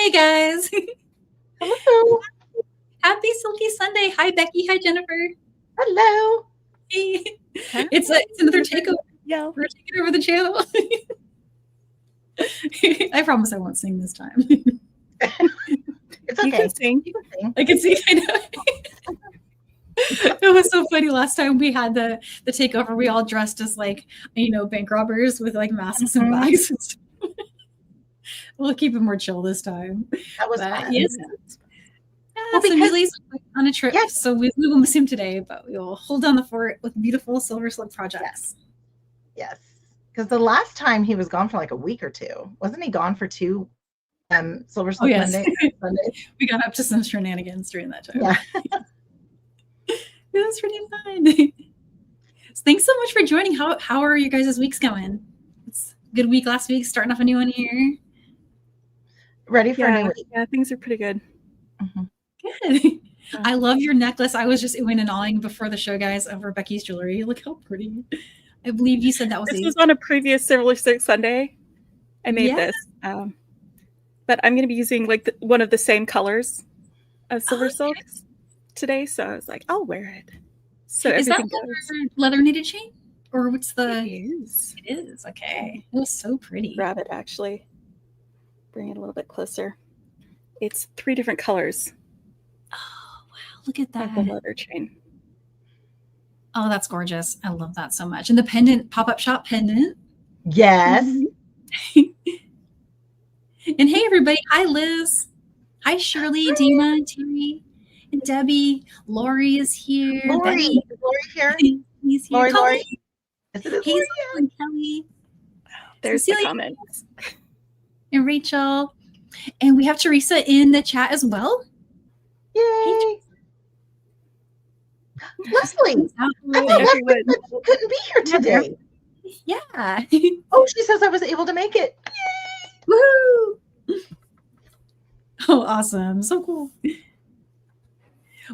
Hey guys. Hello. Happy Silky Sunday. Hi Becky. Hi Jennifer. Hello. Hey. It's another takeover. Yeah. We're taking over the channel. I promise I won't sing this time. It's okay. You can sing. I can see. I know. It was so funny. Last time we had the takeover, we all dressed as like, bank robbers with like masks and bags. We'll keep it more chill this time. That was fun. Yes. Well, So because- Nealay's on a trip, Yes. so we will miss him today, but we will hold down the fort with beautiful SilverSilk projects. Yes. Because the last time he was gone for like a week or two. Wasn't he gone for two SilverSilk Oh, yes. Sunday? We got up to some shenanigans during that time. Yeah. It was pretty fun. So thanks so much for joining. How are you guys' weeks going? It's a good week last week, starting off a new one here. Ready for a new week. Yeah, things are pretty good. Good. I love your necklace. I was just in and awing before the show, guys, over Becky's jewelry. Look how pretty. I believe you said that was This was on a previous SilverSilk Sunday. I made this. But I'm going to be using like one of the same colors of SilverSilk today. So I was like, I'll wear it. So is that leather knitted chain? Or what's the... It is. It is. Okay. It was so pretty. Grab it, actually. Bring it a little bit closer. It's 3 different colors. Oh, wow. Look at that. Of the leather chain. Oh, that's gorgeous. I love that so much. And the pendant, pop-up shop pendant. Yes. And hey, everybody. Hi, Liz. Hi, Shirley, Dina, Terry, and Debbie. Lori is here. Lori. Is Lori here? He's here. Lori. Hazel and Kelly. There's Cecilia the comments. And Rachel. And we have Teresa in the chat as well. Yay. Leslie. I thought Leslie couldn't be here today. Yeah. Oh, she says I was able to make it. Yay. Woo! Oh, awesome. So cool.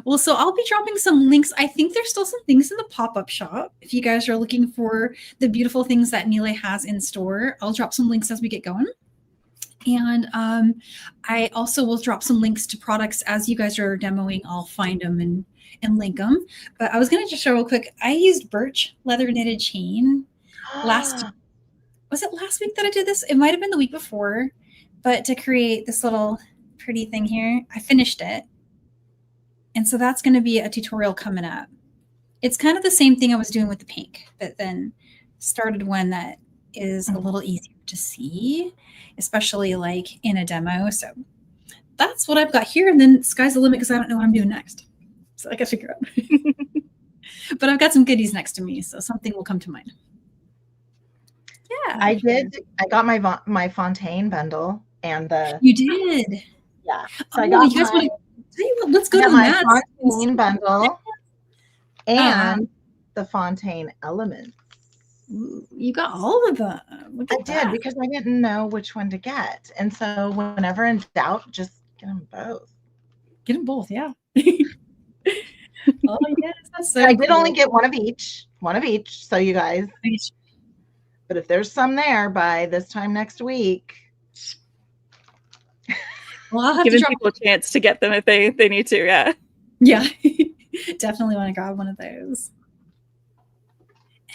Well, so I'll be dropping some links. I think there's still some things in the pop-up shop. If you guys are looking for the beautiful things that Nealay has in store, I'll drop some links as we get going. And I also will drop some links to products as you guys are demoing. I'll find them and link them. But I was going to just show real quick. I used birch leather knitted chain was it last week that I did this? It might have been the week before, but to create this little pretty thing here, I finished it. And so that's going to be a tutorial coming up. It's kind of the same thing I was doing with the pink, but then started one that is a little easier to see, especially like in a demo. So that's what I've got here. And then sky's the limit because I don't know what I'm doing next. So I got to figure out. But I've got some goodies next to me, so something will come to mind. Yeah. I did. I got my Fontaine bundle and the... You did? Yeah. So I got let's go to my Fontaine bundle and the Fontaine Elements. Ooh, you got all of them. I did because I didn't know which one to get. And so whenever in doubt, just get them both. Get them both, yeah. Oh, yes. That's so I did only get one of each. So you guys. But if there's some there by this time next week. Well, I'll have giving to people a chance to get them if they need to, yeah. Yeah. Definitely want to grab one of those.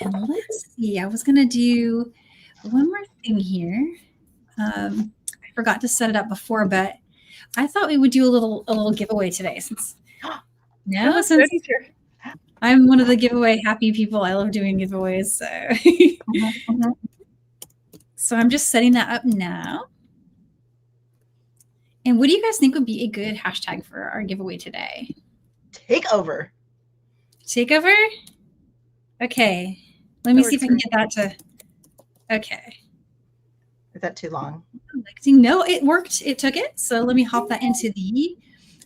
And let's see. I was going to do one more thing here. I forgot to set it up before, but I thought we would do a little giveaway today since I'm one of the giveaway happy people. I love doing giveaways. So, so I'm just setting that up now. And what do you guys think would be a good hashtag for our giveaway today? Takeover. Takeover? Okay. Let me see if I can get that to... Okay. Is that too long? No, it worked. It took it. So let me hop that into the...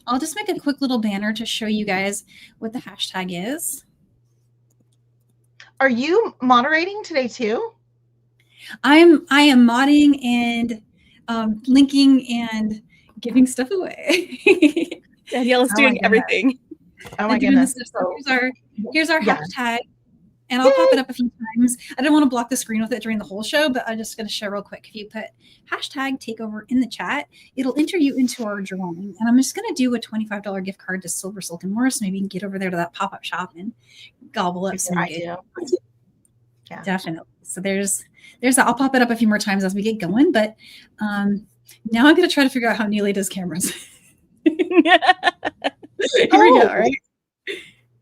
I'll just make a quick little banner to show you guys what the hashtag is. Are you moderating today too? I am modding and linking and giving stuff away. Danielle is doing everything. Oh my goodness. So here's our hashtag. And I'll pop it up a few times. I don't want to block the screen with it during the whole show, but I'm just going to show real quick. If you put hashtag takeover in the chat, it'll enter you into our drawing. And I'm just going to do a $25 gift card to SilverSilk and more, so maybe you can get over there to that pop-up shop and gobble up some good. Yeah. Definitely. So there's that. I'll pop it up a few more times as we get going. But now I'm going to try to figure out how Nealay does cameras. Here we go, right?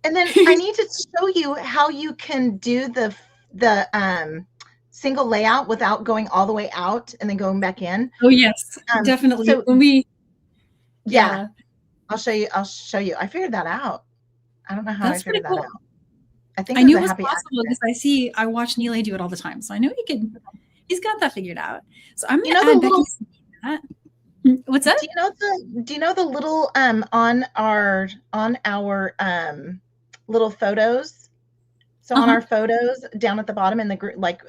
And then I need to show you how you can do the single layout without going all the way out and then going back in. Oh yes, definitely. So when we, yeah, I'll show you. I figured that out. I don't know how I figured that out. I think I knew it was possible because I watch Nealay do it all the time, so I know he's got that figured out. So I'm gonna add Becky that. What's that? Do you know the little on our little photos? So on our photos down at the bottom in the group, like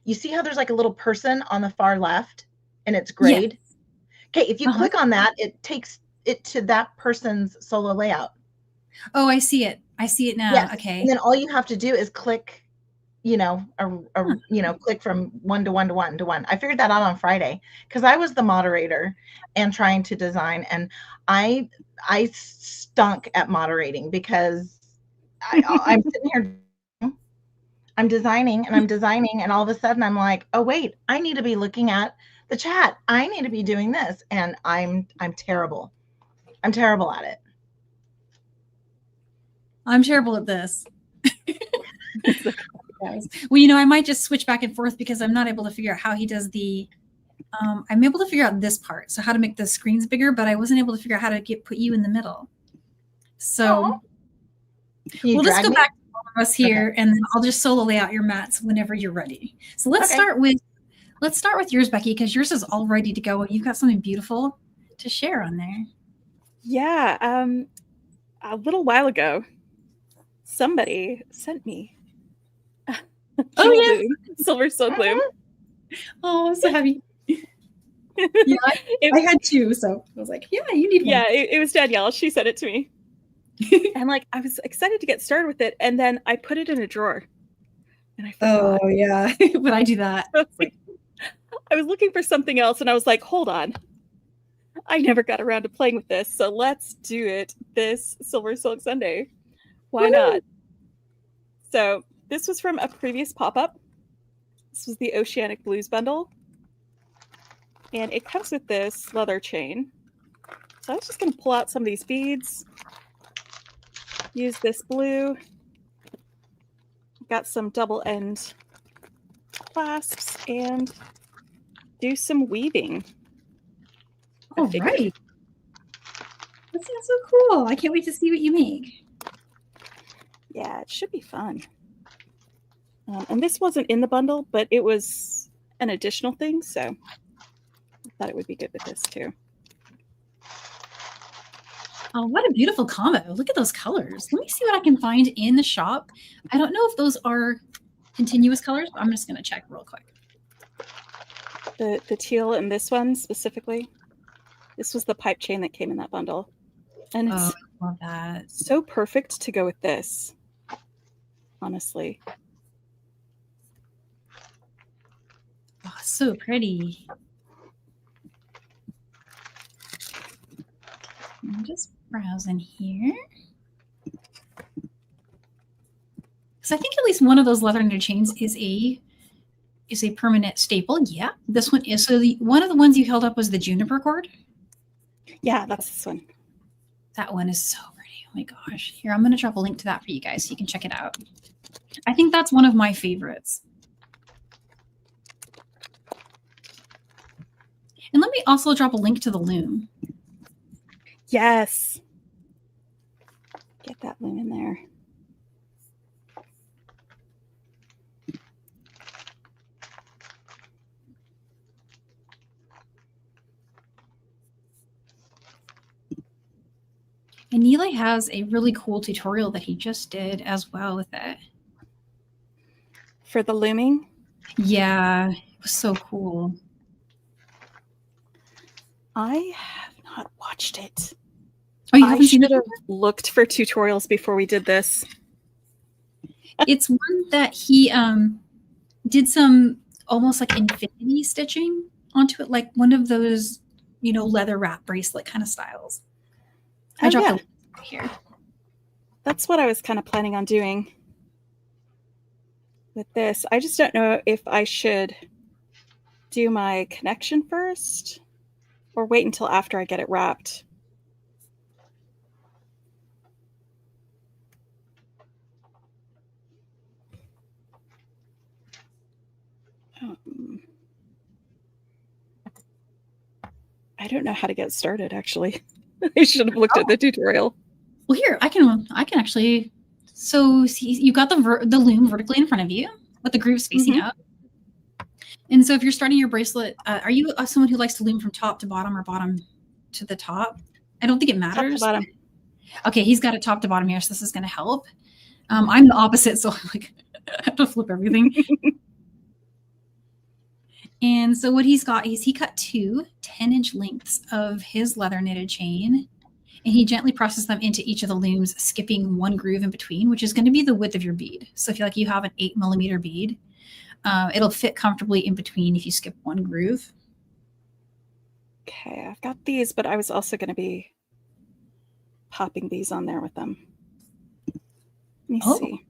you see how there's like a little person on the far left and it's grayed. Okay, if you click on that, it takes it to that person's solo layout. Oh, I see it. I see it now. Yes. Okay. And then all you have to do is click, click from 1 to 1 to 1 to 1. I figured that out on Friday because I was the moderator and trying to design, and I stunk at moderating because I'm sitting here, I'm designing, and all of a sudden I'm like, oh wait, I need to be looking at the chat. I need to be doing this, and I'm terrible. I'm terrible at it. I'm terrible at this. Well, I might just switch back and forth because I'm not able to figure out how he does the. I'm able to figure out this part, so how to make the screens bigger, but I wasn't able to figure out how to put you in the middle. So we'll just go back to all of us here, and then I'll just solo lay out your mats whenever you're ready. So let's start with yours, Becky, because yours is all ready to go. You've got something beautiful to share on there. Yeah, a little while ago, somebody sent me. SilverSilk Loom. Oh, I'm so happy. Yeah, I had two, so I was like, yeah, you need one. Yeah, it was Danielle. She sent it to me. And I was excited to get started with it, and then I put it in a drawer. And I forgot. Oh, yeah. But I do that. I was looking for something else, and I was like, hold on. I never got around to playing with this, so let's do it this SilverSilk Sunday. Why not? So this was from a previous pop-up. This was the Oceanic Blues bundle. And it comes with this leather chain. So I was just going to pull out some of these beads. Use this blue. Got some double end clasps and do some weaving. All right. That sounds so cool. I can't wait to see what you make. Yeah, it should be fun. And this wasn't in the bundle, but it was an additional thing, so I thought it would be good with this too. Oh, what a beautiful combo. Look at those colors. Let me see what I can find in the shop. I don't know if those are continuous colors, but I'm just going to check real quick. The teal in this one specifically, this was the pipe chain that came in that bundle. And it's I love that. So perfect to go with this, honestly. Oh, so pretty. I'm just browsing here. So I think at least one of those leather knitted chains is a permanent staple. Yeah, this one is. So one of the ones you held up was the juniper cord. Yeah, that's this one. That one is so pretty. Oh my gosh. Here, I'm going to drop a link to that for you guys so you can check it out. I think that's one of my favorites. And let me also drop a link to the loom. Yes. Get that loom in there. And Nealay has a really cool tutorial that he just did as well with it. For the looming? Yeah, it was so cool. I have not watched it. Oh, you haven't seen it? I should have looked for tutorials before we did this. It's one that he did some almost like infinity stitching onto it, like one of those, leather wrap bracelet kind of styles. I dropped the link here. That's what I was kind of planning on doing with this. I just don't know if I should do my connection first or wait until after I get it wrapped. I don't know how to get started, actually. I should have looked at the tutorial. Well, here, I can actually. So see, you got the loom vertically in front of you with the grooves facing up. And so if you're starting your bracelet, are you someone who likes to loom from top to bottom or bottom to the top? I don't think it matters. Top to bottom. Okay, he's got it top to bottom here, so this is going to help. I'm the opposite, so I have to flip everything. And so what he's got is he cut 2 10-inch lengths of his leather knitted chain, and he gently presses them into each of the looms, skipping 1 groove in between, which is going to be the width of your bead. So if you have an 8mm bead, it'll fit comfortably in between if you skip 1 groove. Okay, I've got these, but I was also going to be popping these on there with them. Let me see.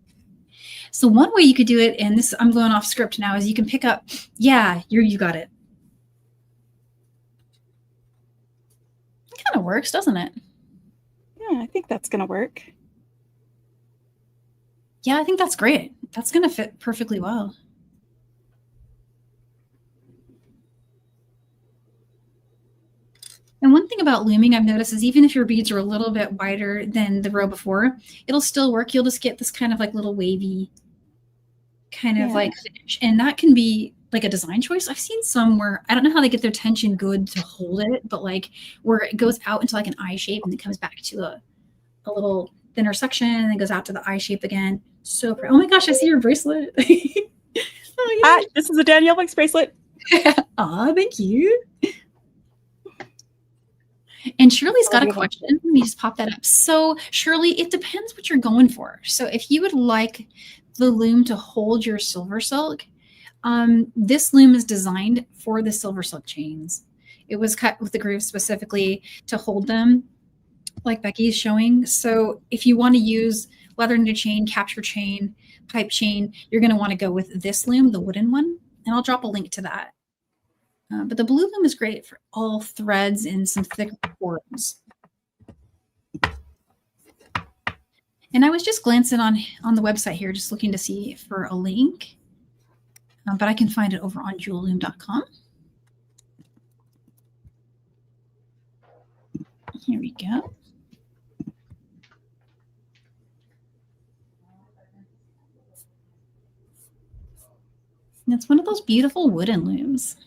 So one way you could do it, and this I'm going off script now, is you can pick up, you got it. It kind of works, doesn't it? Yeah, I think that's going to work. Yeah, I think that's great. That's going to fit perfectly well. And one thing about looming I've noticed is even if your beads are a little bit wider than the row before, it'll still work. You'll just get this kind of like little wavy kind of like finish. And that can be like a design choice. I've seen some where I don't know how they get their tension good to hold it, but like where it goes out into like an eye shape and it comes back to a little thinner section and then goes out to the eye shape again. So pretty. Oh my gosh, I see your bracelet. Oh, yeah. This is a Danielle Wickes bracelet. Aw, thank you. And Shirley's got a question. Let me just pop that up. So Shirley, it depends what you're going for. So if you would like the loom to hold your SilverSilk, this loom is designed for the SilverSilk chains. It was cut with the grooves specifically to hold them, like Becky's showing. So if you want to use leather knitted chain, capture chain, pipe chain, you're going to want to go with this loom, the wooden one. And I'll drop a link to that. But the blue loom is great for all threads and some thick cords. And I was just glancing on the website here, just looking to see for a link. But I can find it over on jewelloom.com. Here we go. And it's one of those beautiful wooden looms.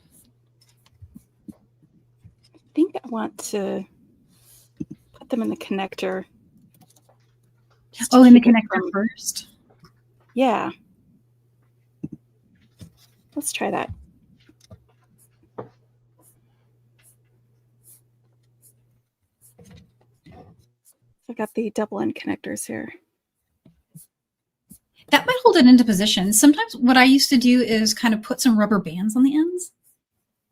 I think I want to put them in the connector. Oh, in the connector first? Yeah. Let's try that. I've got the double end connectors here. That might hold it into position. Sometimes what I used to do is kind of put some rubber bands on the ends.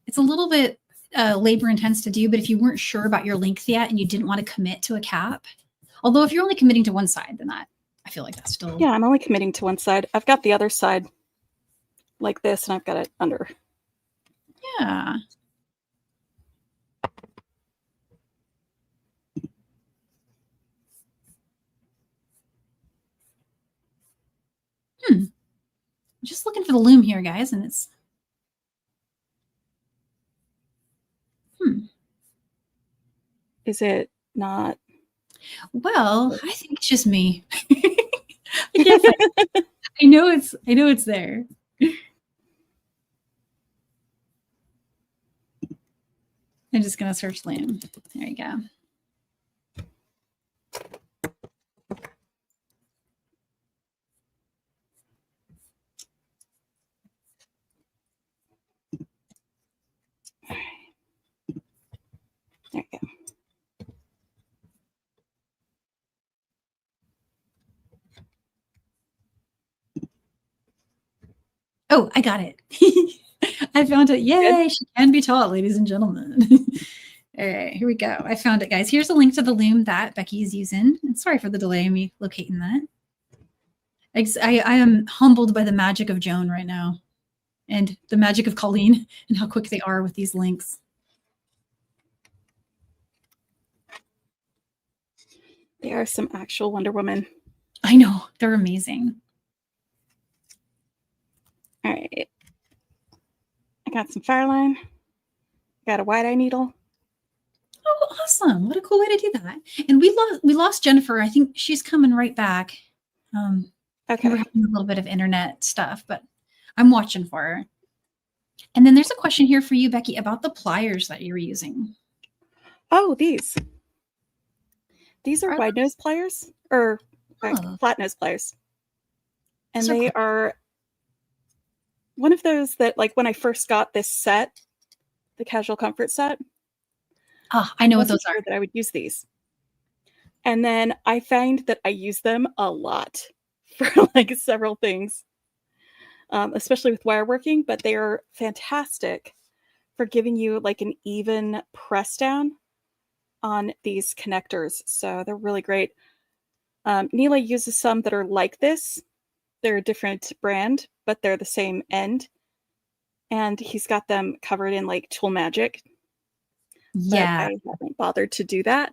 It's a little bit labor intense to do, but if you weren't sure about your length yet and you didn't want to commit to a cap, although if you're only committing to one side, then I feel like that's still... Yeah, I'm only committing to one side. I've got the other side like this, and I've got it under. Yeah. Just looking for the loom here, guys, and it's... Is it not? Well, I think it's just me. I know it's there. I'm just gonna search loom. There you go. There you go. Oh, I got it. I found it. Yay, she can be taught, ladies and gentlemen. All right, here we go. I found it, guys. Here's a link to the loom that Becky is using. And sorry for the delay in me locating that. I am humbled by the magic of Joan right now and the magic of Colleen and how quick they are with these links. They are some actual Wonder Woman. I know. They're amazing. All right. I got some Fireline. Got a wide-eye needle. Oh, awesome. What a cool way to do that. And we lost Jennifer. I think she's coming right back. Okay. We're having a little bit of internet stuff, but I'm watching for her. And then there's a question here for you, Becky, about the pliers that you're using. Oh, these. These are wide nose pliers or flat nose pliers. And So they cool. are one of those that, like, when I first got this set, the casual comfort set, I know what those wasn't are. sure that I would use these. And then I find that I use them a lot for like several things, especially with wire working, but they are fantastic for giving you like an even press down on these connectors. So they're really great. Nealay uses some that are like this. They're a different brand, but they're the same end. And he's got them covered in like Tool Magic. Yeah. But I haven't bothered to do that.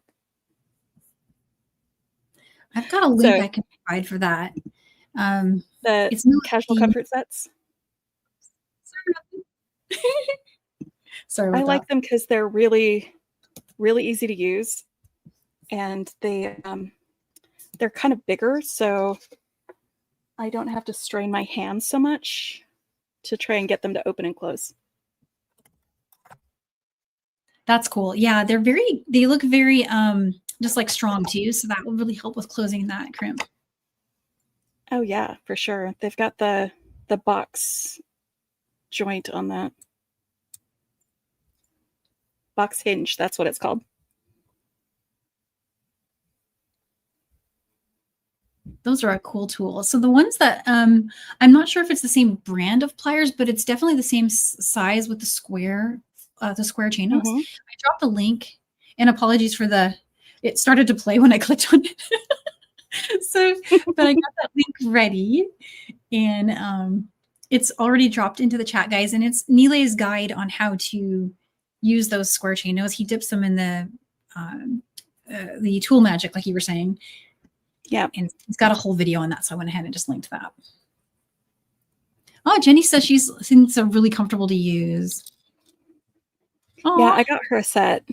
I've got a link I can provide for that. It's casual comfort sets. Sorry about I like them because they're really, really easy to use. And they're kind of bigger, so I don't have to strain my hands so much to try and get them to open and close. That's cool. Yeah, they look very just like strong too, so that will really help with closing that crimp. Oh yeah, for sure. They've got the box joint on that. Box hinge, that's what it's called. Those are a cool tool. So the ones that I'm not sure if it's the same brand of pliers, but it's definitely the same size with the square chain hooks. Mm-hmm. I dropped a link, and apologies for it started to play when I clicked on it. So, but I got that link ready, and it's already dropped into the chat, guys. And it's Nealay's guide on how to use those square chain nose. He dips them in the Tool Magic, like you were saying. Yeah. And he's got a whole video on that, so I went ahead and just linked that. Oh, Jenny says she thinks they're really comfortable to use. Aww. Yeah, I got her a set.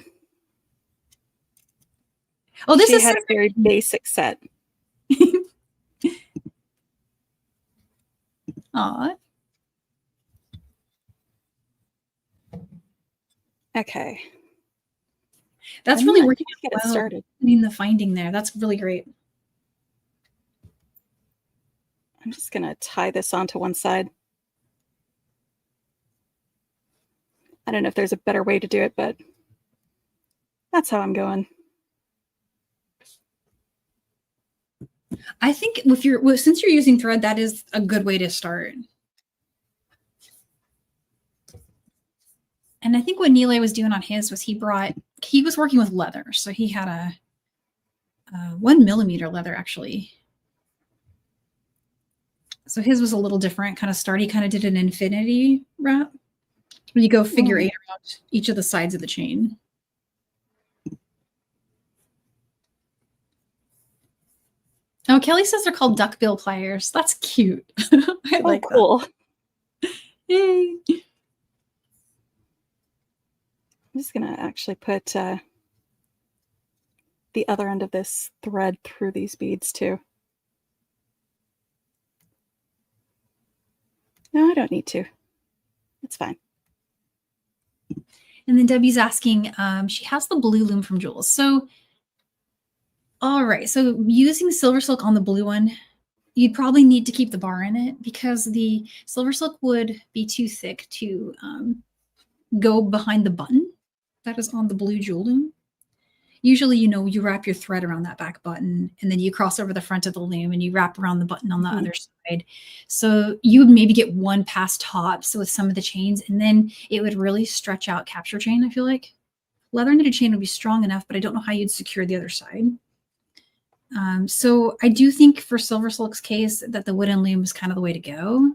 Oh, she had a very basic set. Aw. Okay. That's really working to get it started. In the finding there. That's really great. I'm just going to tie this onto one side. I don't know if there's a better way to do it, but that's how I'm going. I think since you're using thread, that is a good way to start. And I think what Nealay was doing on his was he was working with leather. So he had a 1 millimeter leather actually. So his was a little different kind of start. He kind of did an infinity wrap where you go figure 8 around each of the sides of the chain. Oh, Kelly says they're called duckbill pliers. That's cute. I like cool. That. Yay. I'm just going to actually put the other end of this thread through these beads too. No, I don't need to. It's fine. And then Debbie's asking, she has the blue loom from Jules. So, all right. So using SilverSilk on the blue one, you'd probably need to keep the bar in it because the SilverSilk would be too thick to go behind the button that is on the blue jewel loom. usually, you wrap your thread around that back button and then you cross over the front of the loom and you wrap around the button on the other side. So you would maybe get one pass tops with some of the chains, and then it would really stretch out capture chain, I feel like. Leather knitted chain would be strong enough, but I don't know how you'd secure the other side. So I do think for SilverSilk's case that the wooden loom is kind of the way to go.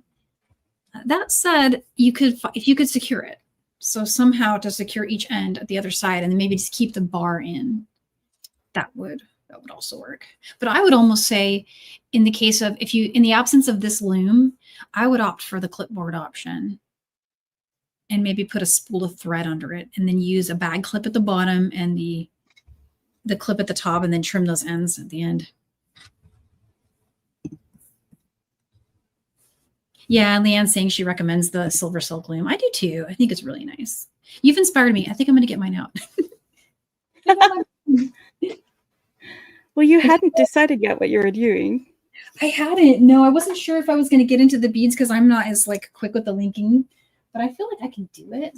That said, if you could secure it, so somehow to secure each end at the other side, and then maybe just keep the bar in, that would also work. But I would almost say, in the case of in the absence of this loom, I would opt for the clipboard option, and maybe put a spool of thread under it, and then use a bag clip at the bottom and the clip at the top, and then trim those ends at the end. Yeah, Leanne's saying she recommends the SilverSilk loom. I do too. I think it's really nice. You've inspired me. I think I'm going to get mine out. Well, you hadn't decided yet what you were doing. I hadn't. No, I wasn't sure if I was going to get into the beads because I'm not as quick with the linking, but I feel like I can do it.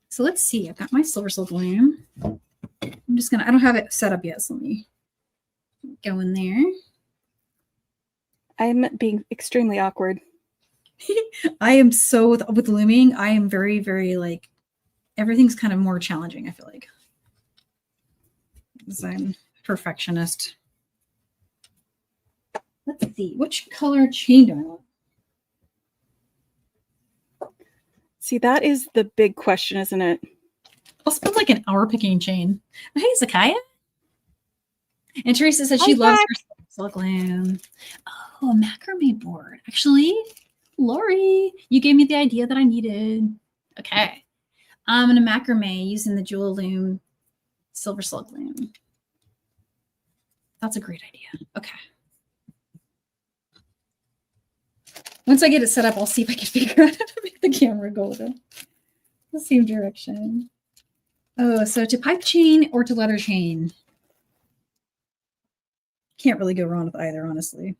So let's see. I've got my SilverSilk loom. I'm just going to, I don't have it set up yet, so let me go in there. I'm being extremely awkward. I am so with looming. I am very, very everything's kind of more challenging, I feel like. Because I'm a perfectionist. Let's see. Which color chain do I want? See, that is the big question, isn't it? I'll spend an hour picking chain. Hey, Zakaya. And Teresa says she loves her silk loom. Oh, a macrame board. Actually, Lori, you gave me the idea that I needed. Okay. I'm going to macrame using the jewel loom, SilverSilk loom. That's a great idea. Okay. Once I get it set up, I'll see if I can figure out how to make the camera go the same direction. Oh, so to pipe chain or to leather chain? Can't really go wrong with either, honestly.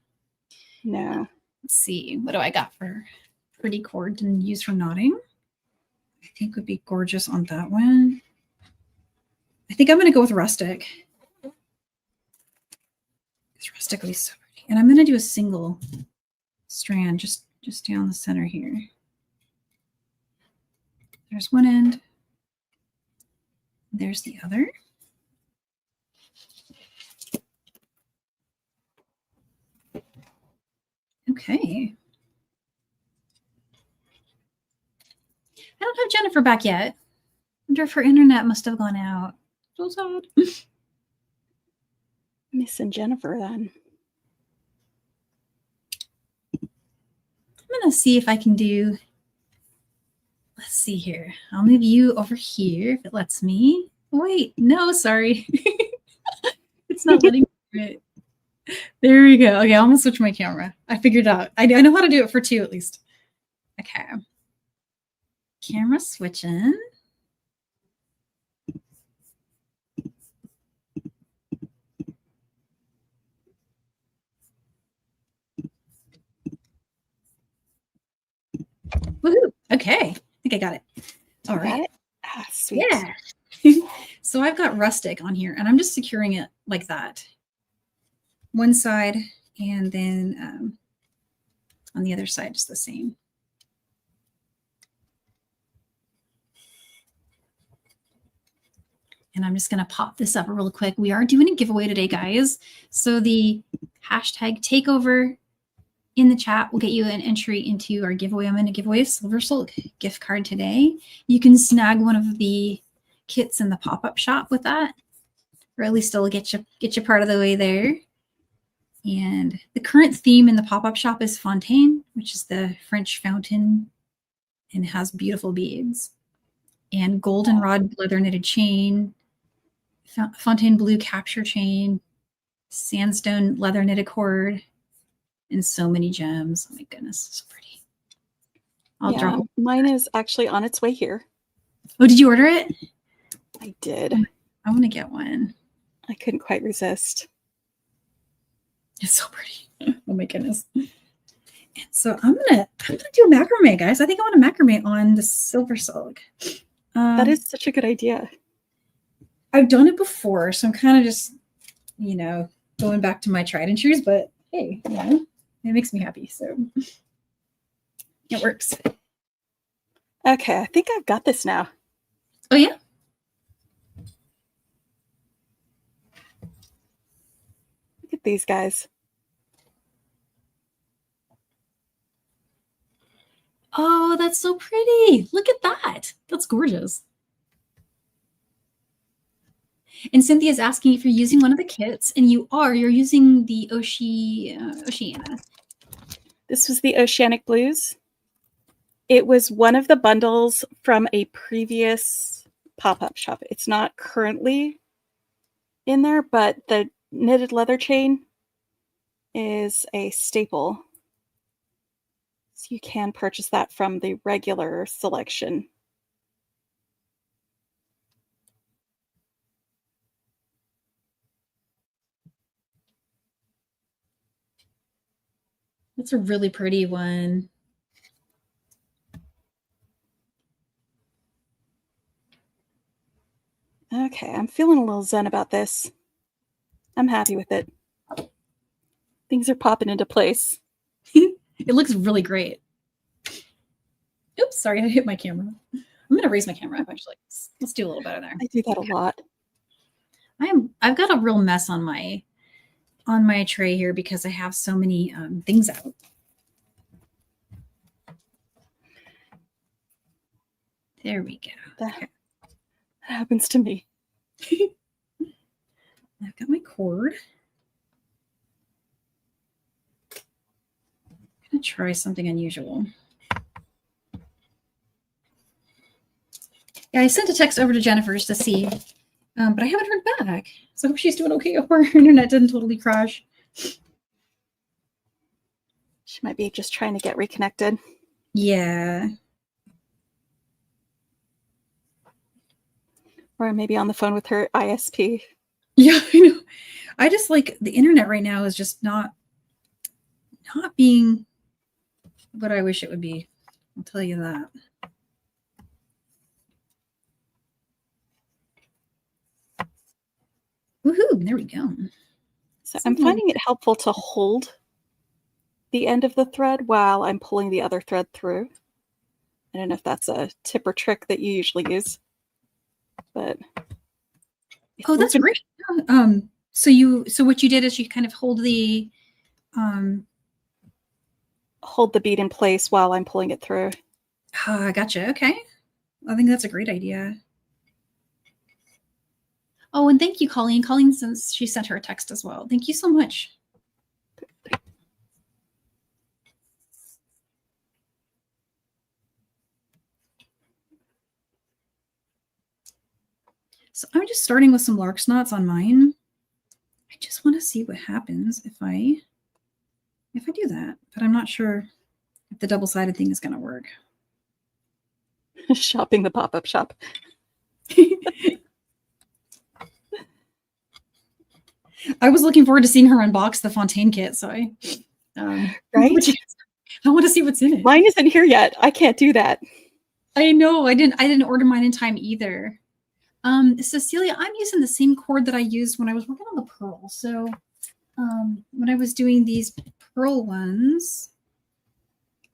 No. Let's see. What do I got for pretty cord to use for knotting? I think would be gorgeous on that one. I think I'm going to go with rustic. Because rustic would be so pretty. And I'm going to do a single strand just down the center here. There's one end. There's the other. Okay. I don't have Jennifer back yet. I wonder if her internet must have gone out. So sad. Missing Jennifer then. I'm going to see if I can do, let's see here. I'll move you over here if it lets me. Wait, no, sorry. It's not letting me do it. There we go. Okay, I'm going to switch my camera. I figured out. I know how to do it for two at least. Okay. Camera switching. Woohoo. Okay. I think I got it. All right. Ah, sweet. Yeah. So I've got rustic on here and I'm just securing it like that. One side and then on the other side, just the same. And I'm just going to pop this up real quick. We are doing a giveaway today, guys. So the hashtag takeover in the chat will get you an entry into our giveaway. I'm going to give away a SilverSilk gift card today. You can snag one of the kits in the pop-up shop with that, or at least it'll get you part of the way there. And the current theme in the pop-up shop is Fontaine, which is the French fountain, and has beautiful beads. And goldenrod leather knitted chain, Fontaine blue capture chain, sandstone leather knitted cord, and so many gems. Oh my goodness, so pretty. I'll drop. Mine is actually on its way here. Oh, did you order it? I did. I want to get one. I couldn't quite resist. It's so pretty. Oh my goodness. And so I'm gonna do macrame, guys. I think I want to macrame on the SilverSilk. That is such a good idea. I've done it before, so I'm kind of just, you know, going back to my tried and trues, but hey, you know, it makes me happy, so it works. Okay, I think I've got this now. Oh, yeah? Look at these guys. Oh, that's so pretty. Look at that. That's gorgeous. And Cynthia's asking if you're using one of the kits, and you are. You're using the Oceana. This was the Oceanic Blues. It was one of the bundles from a previous pop-up shop. It's not currently in there, but the knitted leather chain is a staple. So you can purchase that from the regular selection. That's a really pretty one. Okay, I'm feeling a little zen about this. I'm happy with it. Things are popping into place. It looks really great. Oops, sorry, I hit my camera. I'm going to raise my camera up, actually. Let's do a little better there. I do that a lot. I've got a real mess on my tray here because I have so many things out. There we go. That happens to me. I've got my cord. I'm going to try something unusual. Yeah, I sent a text over to Jennifer's to see, but I haven't heard back. So I hope she's doing okay. I hope her internet didn't totally crash. She might be just trying to get reconnected. Yeah. Or maybe on the phone with her ISP. Yeah, I know. I just like the internet right now is just not being what I wish it would be. I'll tell you that. Woohoo, there we go. So I'm finding it helpful to hold the end of the thread while I'm pulling the other thread through. I don't know if that's a tip or trick that you usually use, but oh, that's great. So what you did is you kind of hold the bead in place while I'm pulling it through. Gotcha. Okay. I think that's a great idea. Oh, and thank you, Colleen. Colleen says she sent her a text as well. Thank you so much. So I'm just starting with some lark's knots on mine. I just want to see what happens if I do that, but I'm not sure if the double-sided thing is going to work. Shopping the pop-up shop. I was looking forward to seeing her unbox the Fontaine kit, so I right? I want to see what's in it. Mine isn't here yet. I can't do that. I know. I didn't order mine in time either. Cecilia, I'm using the same cord that I used when I was working on the pearl. So when I was doing these pearl ones,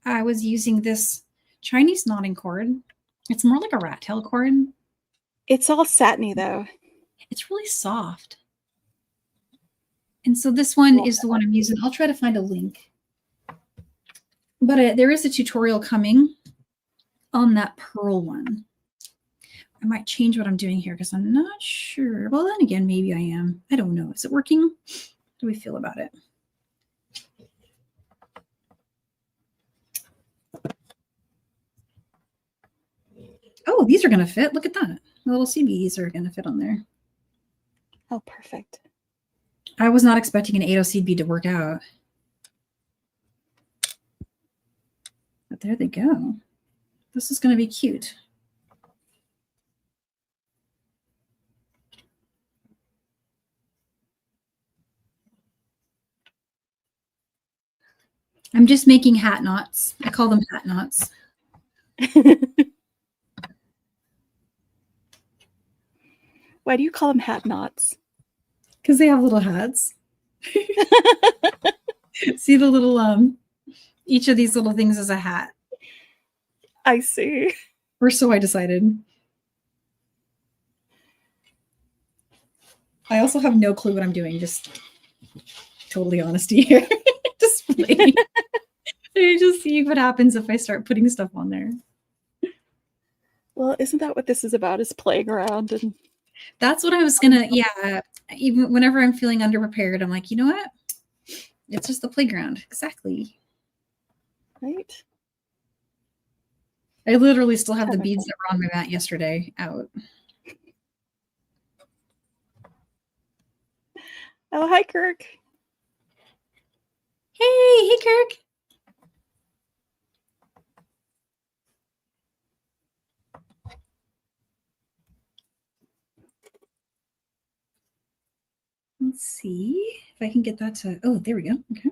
I was using this Chinese knotting cord. It's more like a rat tail cord. It's all satiny though. It's really soft. And so this one is the one I'm using. I'll try to find a link. But there is a tutorial coming on that pearl one. I might change what I'm doing here because I'm not sure. Well, then again, maybe I am. I don't know. Is it working? How do we feel about it? Oh, these are going to fit. Look at that. The little CBs are going to fit on there. Oh, perfect. I was not expecting an 8/0 seed bead to work out. But there they go. This is going to be cute. I'm just making hat knots. I call them hat knots. Why do you call them hat knots? Because they have little hats. See the little each of these little things is a hat. I see. Or so I decided. I also have no clue what I'm doing, just totally honesty here. Just playing. Just see what happens if I start putting stuff on there. Well, isn't that what this is about, is playing around? And that's what I was gonna, yeah. Even whenever I'm feeling underprepared, I'm like, you know what? It's just the playground. Exactly. Right? I literally still have the beads that were on my mat yesterday out. Oh, hi, Kirk. Hey, Kirk. Let's see if I can get that to, oh, there we go. Okay.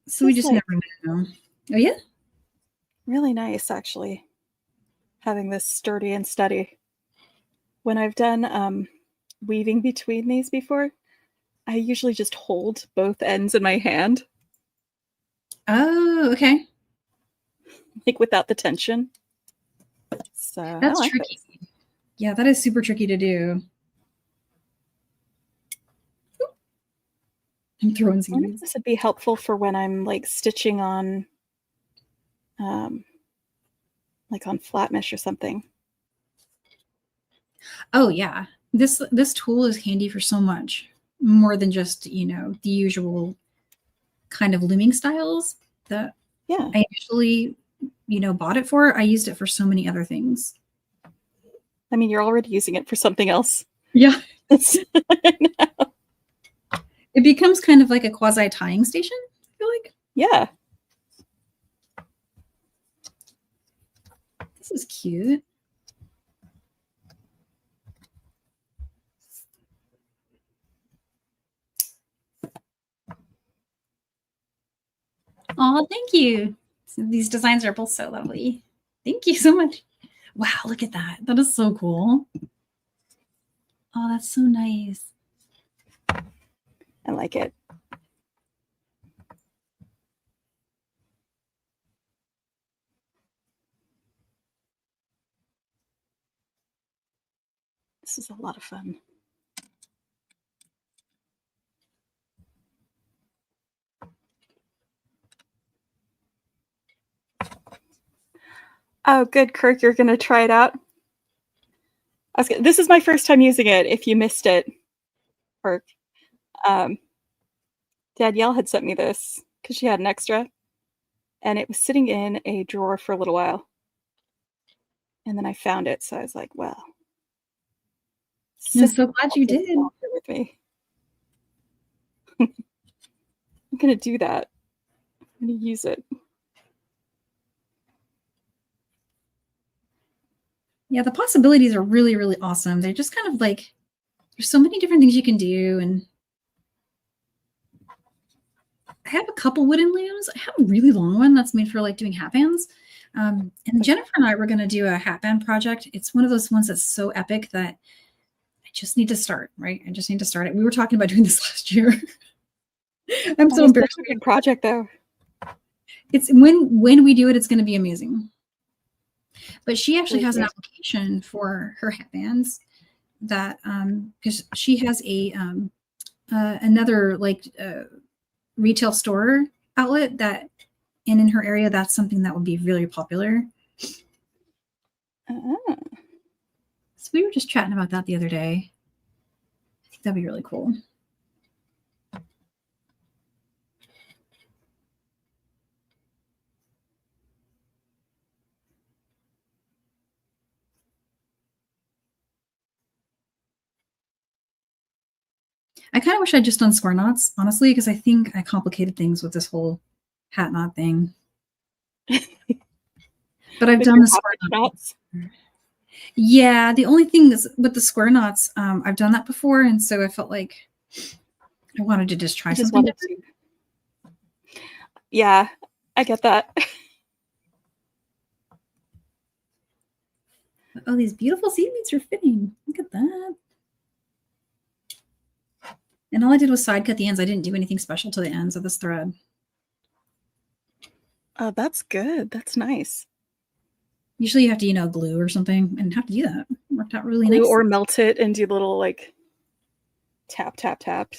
So we just never know. Oh, yeah? Really nice, actually, having this sturdy and steady. When I've done weaving between these before, I usually just hold both ends in my hand. Oh, okay. Like without the tension. So that's tricky. This. Yeah, that is super tricky to do. I'm throwing I wonder if this would be helpful for when I'm like stitching on like on flat mesh or something. Oh yeah. This tool is handy for so much more than just, you know, the usual kind of looming styles that I initially, you know, bought it for. I used it for so many other things. I mean, you're already using it for something else. Yeah. It becomes kind of like a quasi tying station, I feel like. Yeah. This is cute. Oh, thank you. These designs are both so lovely. Thank you so much. Wow, look at that. That is so cool. Oh, that's so nice. I like it. This is a lot of fun. Oh, good, Kirk. You're going to try it out? This is my first time using it, if you missed it, Kirk. Danielle had sent me this because she had an extra, and it was sitting in a drawer for a little while. And then I found it, so I was like, well. I'm so glad you did. With me. I'm going to do that. I'm going to use it. Yeah, the possibilities are really, really awesome. They're just kind of like, there's so many different things you can do. And I have a couple wooden looms. I have a really long one that's made for like doing hat bands. And Jennifer and I were going to do a hat band project. It's one of those ones that's so epic that I just need to start, right? I just need to start it. We were talking about doing this last year. I'm so embarrassed. It's a good project, though. It's when we do it, it's going to be amazing. But she actually has an application for her hat bands that because she has a another like retail store outlet that, and in her area, that's something that would be really popular. So we were just chatting about that the other day. I think that'd be really cool. I kind of wish I'd just done square knots, honestly, because I think I complicated things with this whole hat knot thing. But I've done the square knots. Yeah, the only thing is with the square knots, I've done that before, and so I felt like I wanted to just try something different. Yeah, I get that. Oh, these beautiful seed beads are fitting. Look at that. And all I did was side cut the ends. I didn't do anything special to the ends of this thread. Oh, that's good. That's nice. Usually you have to, glue or something, and have to do that. It worked out really Glue nice. or melt it and do little like tap, tap, tap.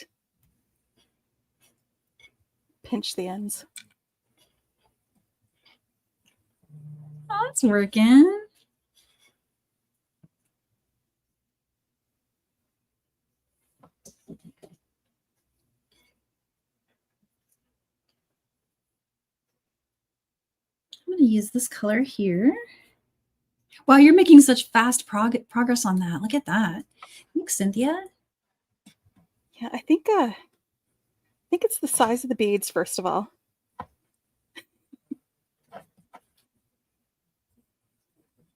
Pinch the ends. Oh, it's working. I'm going to use this color here. Wow, you're making such fast progress on that. Look at that. Thanks, Cynthia. Yeah, I think it's the size of the beads, first of all.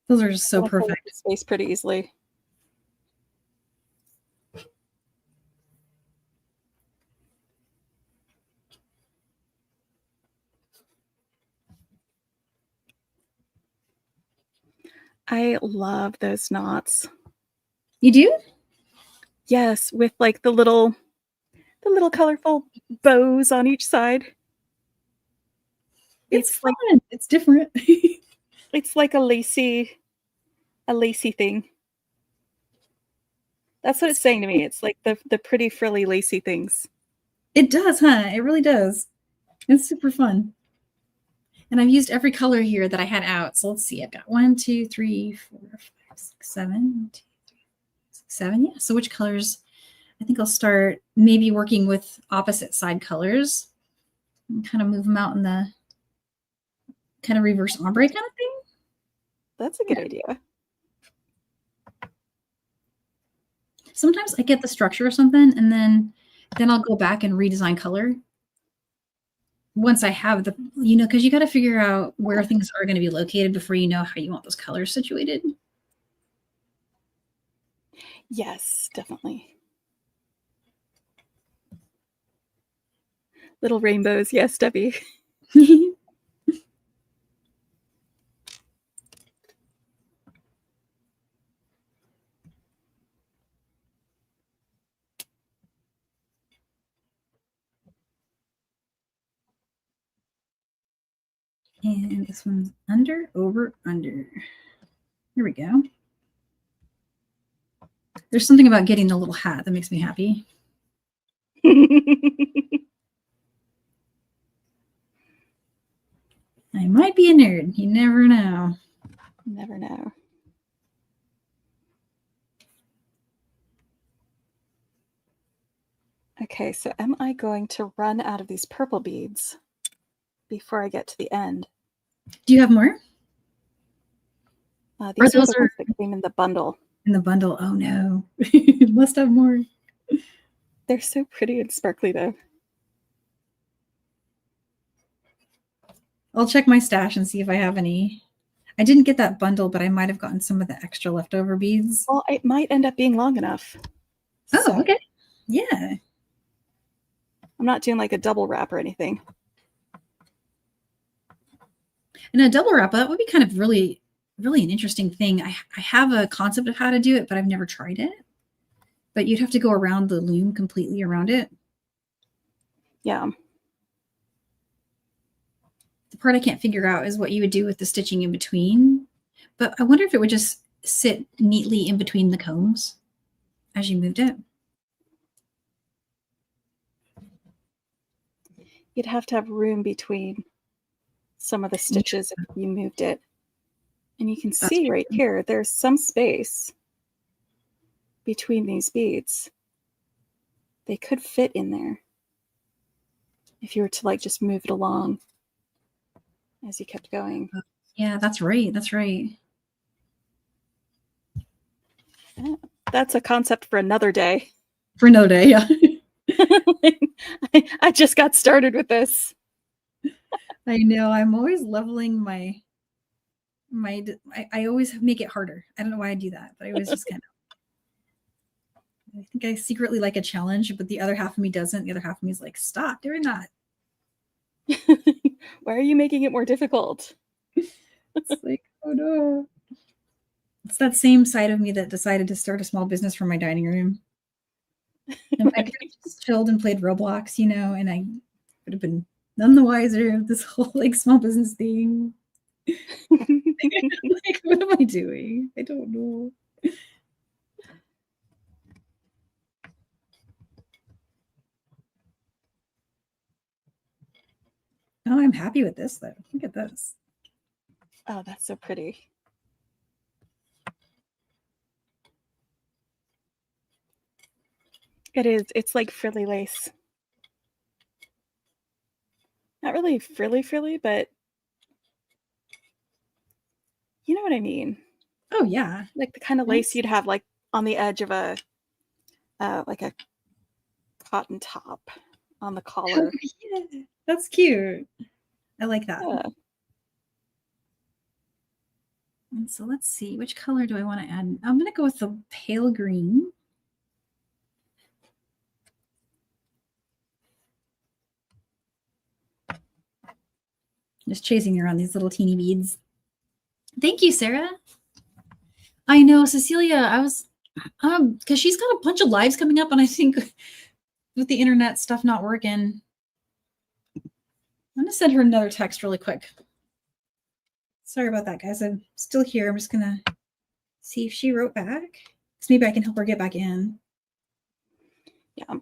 Those are just so perfect. Space pretty easily. I love those knots. You do? Yes, with like the little colorful bows on each side. It's fun. Like, it's different. It's like a lacy thing. That's what it's saying to me. It's like the pretty frilly lacy things. It does, huh? It really does. It's super fun. And I've used every color here that I had out. So let's see. I've got 1, 2, 3, 4, 5, 6, 7. 1, 2, 3, 6, 7. Yeah. So which colors? I think I'll start maybe working with opposite side colors and kind of move them out in the kind of reverse ombre kind of thing. That's a good idea. Sometimes I get the structure or something, and then I'll go back and redesign color. Once I have the, because you got to figure out where things are going to be located before you know how you want those colors situated. Yes, definitely. Little rainbows. Yes, Debbie. And this one's under, over, under. Here we go. There's something about getting the little hat that makes me happy. I might be a nerd. You never know. Never know. Okay, so am I going to run out of these purple beads before I get to the end? Do you have more? These are the ones that came in the bundle. In the bundle. Oh no. Must have more. They're so pretty and sparkly though. I'll check my stash and see if I have any. I didn't get that bundle, but I might have gotten some of the extra leftover beads. Well, it might end up being long enough. Oh, so, okay. Yeah. I'm not doing like a double wrap or anything. And a double wrap, that would be kind of really an interesting thing. I have a concept of how to do it, but I've never tried it. But you'd have to go around the loom completely around it. Yeah. The part I can't figure out is what you would do with the stitching in between. But I wonder if it would just sit neatly in between the combs as you moved it. You'd have to have room between some of the stitches if you moved it. And you can see right here, there's some space between these beads. They could fit in there if you were to like just move it along as you kept going. Yeah, that's right. That's right. That's a concept for another day. For another day, yeah. I just got started with this. I know. I'm always leveling I always make it harder. I don't know why I do that, but I always just kind of. I think I secretly like a challenge, but the other half of me doesn't. The other half of me is like, stop doing that. Why are you making it more difficult? It's like, oh no. It's that same side of me that decided to start a small business from my dining room. And I could have just chilled and played Roblox, you know, and I would have been none the wiser of this whole like small business thing. Like, what am I doing? I don't know. Oh, I'm happy with this though. Look at this. Oh, that's so pretty. It is. It's like frilly lace. Not really frilly, but you know what I mean. Oh yeah. Like the kind of lace you'd have like on the edge of a like a cotton top on the collar. Yeah, that's cute. I like that. Yeah. And so let's see, which color do I want to add? I'm going to go with the pale green. Just chasing around these little teeny beads. Thank you, Sarah. I know, Cecilia, I was, because she's got a bunch of lives coming up, and I think with the internet stuff not working, I'm going to send her another text really quick. Sorry about that, guys. I'm still here. I'm just going to see if she wrote back. Because maybe I can help her get back in. Yeah.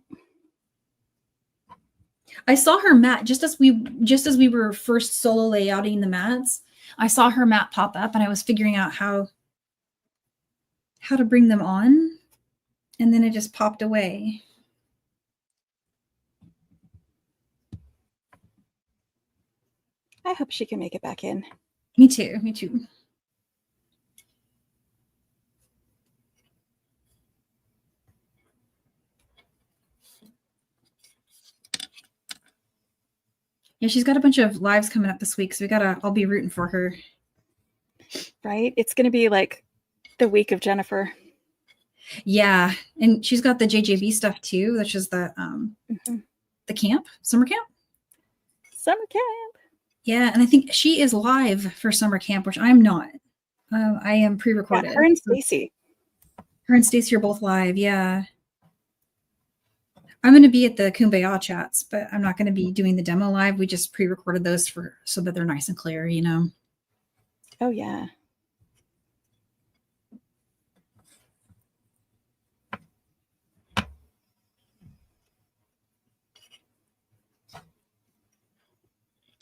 I saw her mat just as we were first solo layouting the mats. I saw her mat pop up, and I was figuring out how to bring them on, and then it just popped away. I hope she can make it back in. Me too. Me too. Yeah, she's got a bunch of lives coming up this week, so I'll be rooting for her. Right? It's going to be like the week of Jennifer. Yeah, and she's got the JJB stuff too, which is the camp, summer camp. Summer camp. Yeah, and I think she is live for summer camp, which I'm not. I am pre-recorded. Yeah, her and Stacy. Her and Stacy are both live. Yeah. I'm going to be at the Kumbaya chats, but I'm not going to be doing the demo live. We just pre-recorded those so that they're nice and clear, you know. Oh yeah.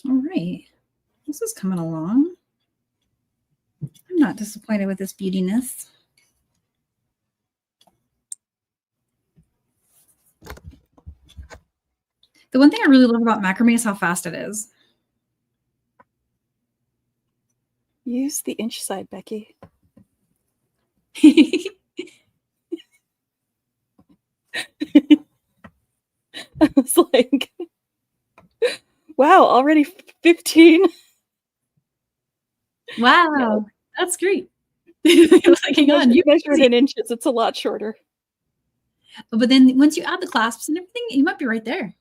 All right. This is coming along. I'm not disappointed with this beautiness. The one thing I really love about macrame is how fast it is. Use the inch side, Becky. I was like, wow, already 15. Wow, yeah. That's great. Like, hang on, you measure it in inches, it's a lot shorter. But then once you add the clasps and everything, you might be right there.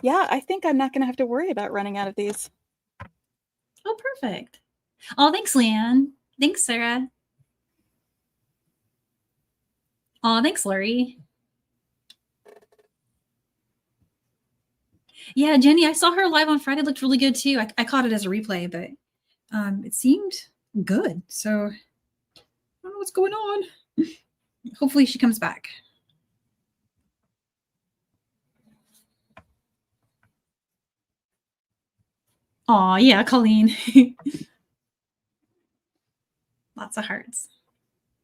Yeah, I think I'm not going to have to worry about running out of these. Oh, perfect. Oh, thanks, Leanne. Thanks, Sarah. Oh, thanks, Lori. Yeah, Jenny, I saw her live on Friday. It looked really good too. I caught it as a replay, but it seemed good. So I don't know what's going on. Hopefully she comes back. Oh, yeah, Colleen. Lots of hearts.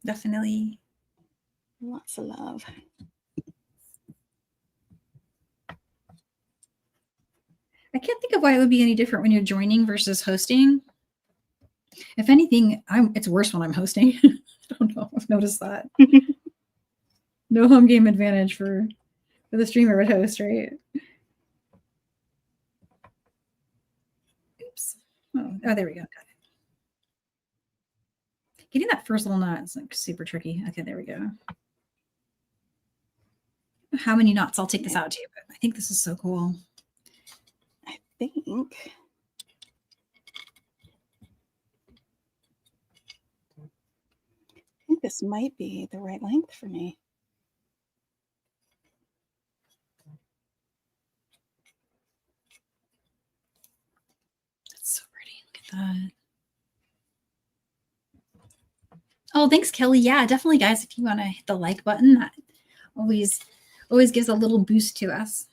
Definitely. Lots of love. I can't think of why it would be any different when you're joining versus hosting. If anything, it's worse when I'm hosting. I don't know. I've noticed that. No home game advantage for the streamer would host, right? Oops. Oh, there we go. Got it. Getting that first little knot is like super tricky. Okay, there we go. How many knots I'll take this out to, but I think this is so cool. I think. this might be the right length for me. That's so pretty. Look at that. Oh, thanks, Kelly. Yeah, definitely, guys. If you want to hit the like button, that always gives a little boost to us.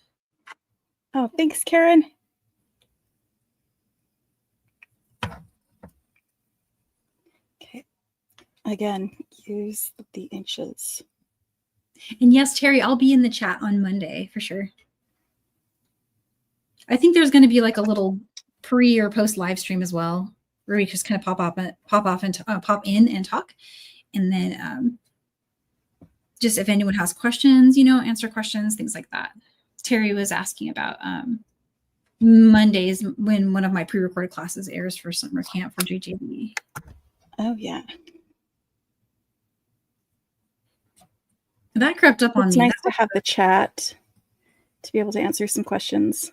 Oh, thanks, Karen. Okay. Again, use the inches. And yes, Terry, I'll be in the chat on Monday for sure. I think there's going to be like a little pre or post live stream as well, where we just kind of pop in and talk, and then just if anyone has questions, answer questions, things like that. Terry was asking about Mondays when one of my pre-recorded classes airs for summer camp for JJB. Oh yeah, that crept up on me. It's nice to have the chat to be able to answer some questions.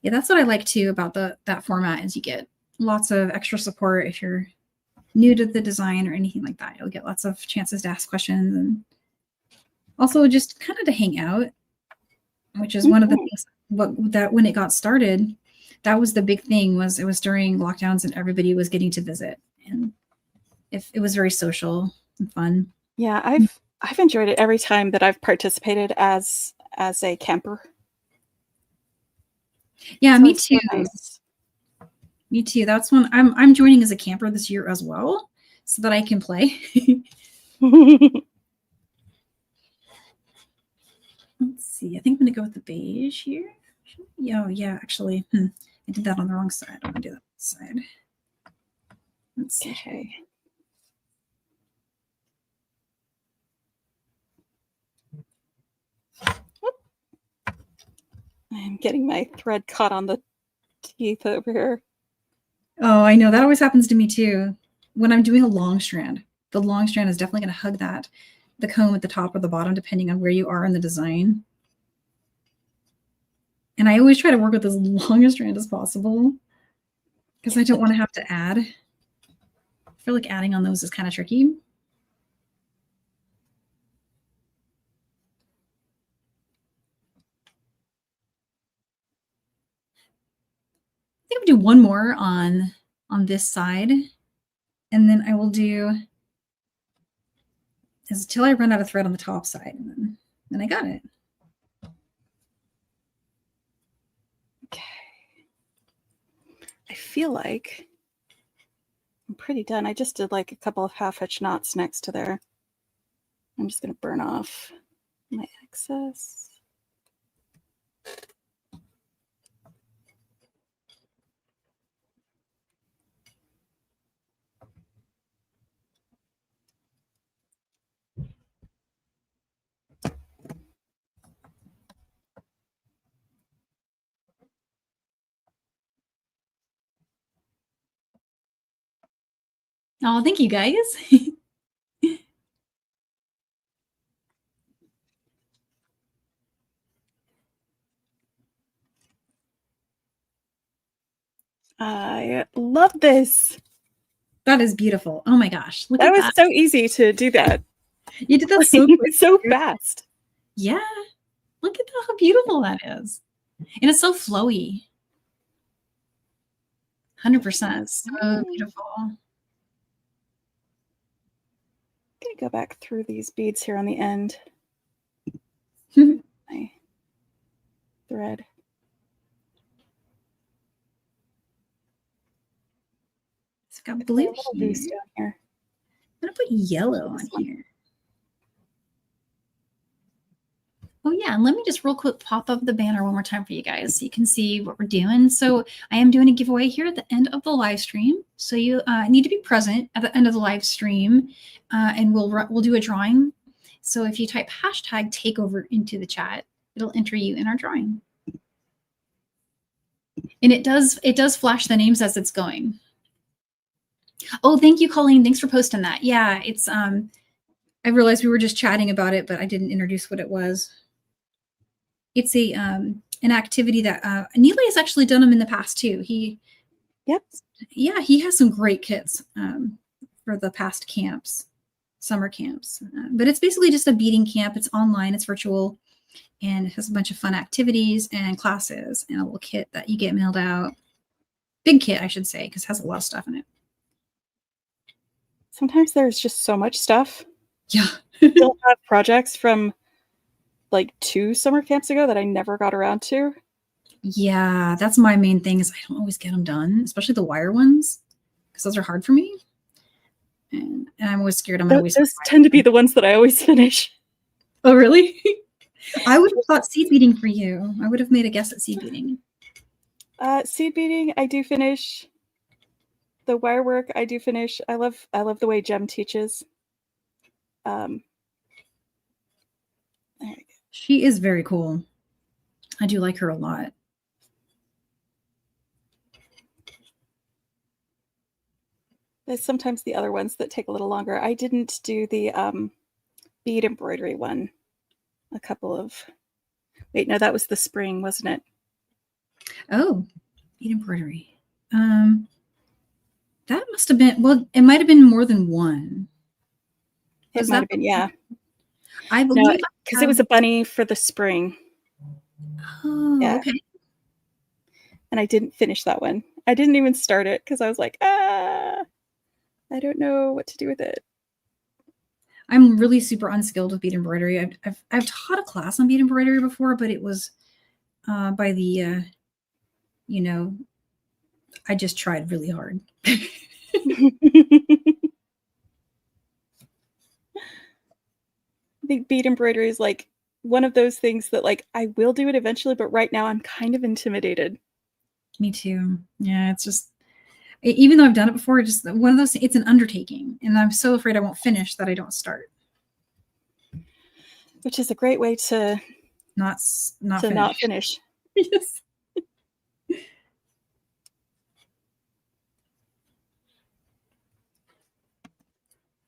Yeah, that's what I like too about that format is you get lots of extra support if you're new to the design or anything like that. You'll get lots of chances to ask questions and also just kind of to hang out, which is one of the things that when it got started, that was the big thing. Was it was during lockdowns and everybody was getting to visit, and if it was very social and fun. Yeah, I've enjoyed it every time that I've participated as a camper. Yeah, So me too. Nice. Me too. That's when I'm joining as a camper this year as well, so that I can play. Let's see. I think I'm gonna go with the beige here. Oh yeah, actually, I did that on the wrong side. I'm gonna do that side. Let's see. Okay. I'm getting my thread caught on the teeth over here. Oh, I know. That always happens to me too. When I'm doing a long strand, the long strand is definitely going to hug the comb at the top or the bottom, depending on where you are in the design. And I always try to work with as long a strand as possible because I don't want to have to add. I feel like adding on those is kind of tricky. I think I'll do one more on this side, and then I will do until I run out of thread on the top side, and then I got it. Okay. I feel like I'm pretty done. I just did like a couple of half-hitch knots next to there. I'm just going to burn off my excess. Oh, thank you guys. I love this. That is beautiful. Oh my gosh. Look That at was that. so easy to do that. You did that so quick. So fast. Yeah. Look at how beautiful that is. And it's so flowy. 100%. So beautiful. I'm going to go back through these beads here on the end. My thread. So I've got blue here. Down here. I'm going to put yellow on here. Oh yeah, and let me just real quick pop up the banner one more time for you guys so you can see what we're doing. So I am doing a giveaway here at the end of the live stream. So you need to be present at the end of the live stream, and we'll do a drawing. So if you type hashtag takeover into the chat, it'll enter you in our drawing. And it does flash the names as it's going. Oh, thank you, Colleen. Thanks for posting that. Yeah, it's I realized we were just chatting about it, but I didn't introduce what it was. It's a an activity that Nealay has actually done them in the past too. He has some great kits. for the past camps, summer camps. But it's basically just a beading camp. It's online, it's virtual, and it has a bunch of fun activities and classes and a little kit that you get mailed out. Big kit, I should say, because it has a lot of stuff in it. Sometimes there's just so much stuff. Yeah. Still have projects from like 2 summer camps ago that I never got around to. Yeah, that's my main thing is I don't always get them done, especially the wire ones, because those are hard for me. And I'm always scared I'm always. Those tend to be the ones that I always finish. Oh, really? I would have thought seed beading for you. I would have made a guess at seed beading. Seed beading, I do finish. The wire work, I do finish. I love the way Gem teaches. She is very cool. I do like her a lot. There's sometimes the other ones that take a little longer. I didn't do the bead embroidery one. Wait, no, that was the spring, wasn't it? Oh, bead embroidery. That must have been, well, it might have been more than one. It might have been, yeah. I believe because it was a bunny for the spring. Oh, yeah. Okay. And I didn't finish that one. I didn't even start it because I was like, I don't know what to do with it. I'm really super unskilled with bead embroidery. I've taught a class on bead embroidery before, but it was by the I just tried really hard. I think bead embroidery is like one of those things that like I will do it eventually, but right now I'm kind of intimidated. Me too. Yeah, it's just, even though I've done it before, it's just one of those, it's an undertaking, and I'm so afraid I won't finish that I don't start. Which is a great way to not finish. Yes.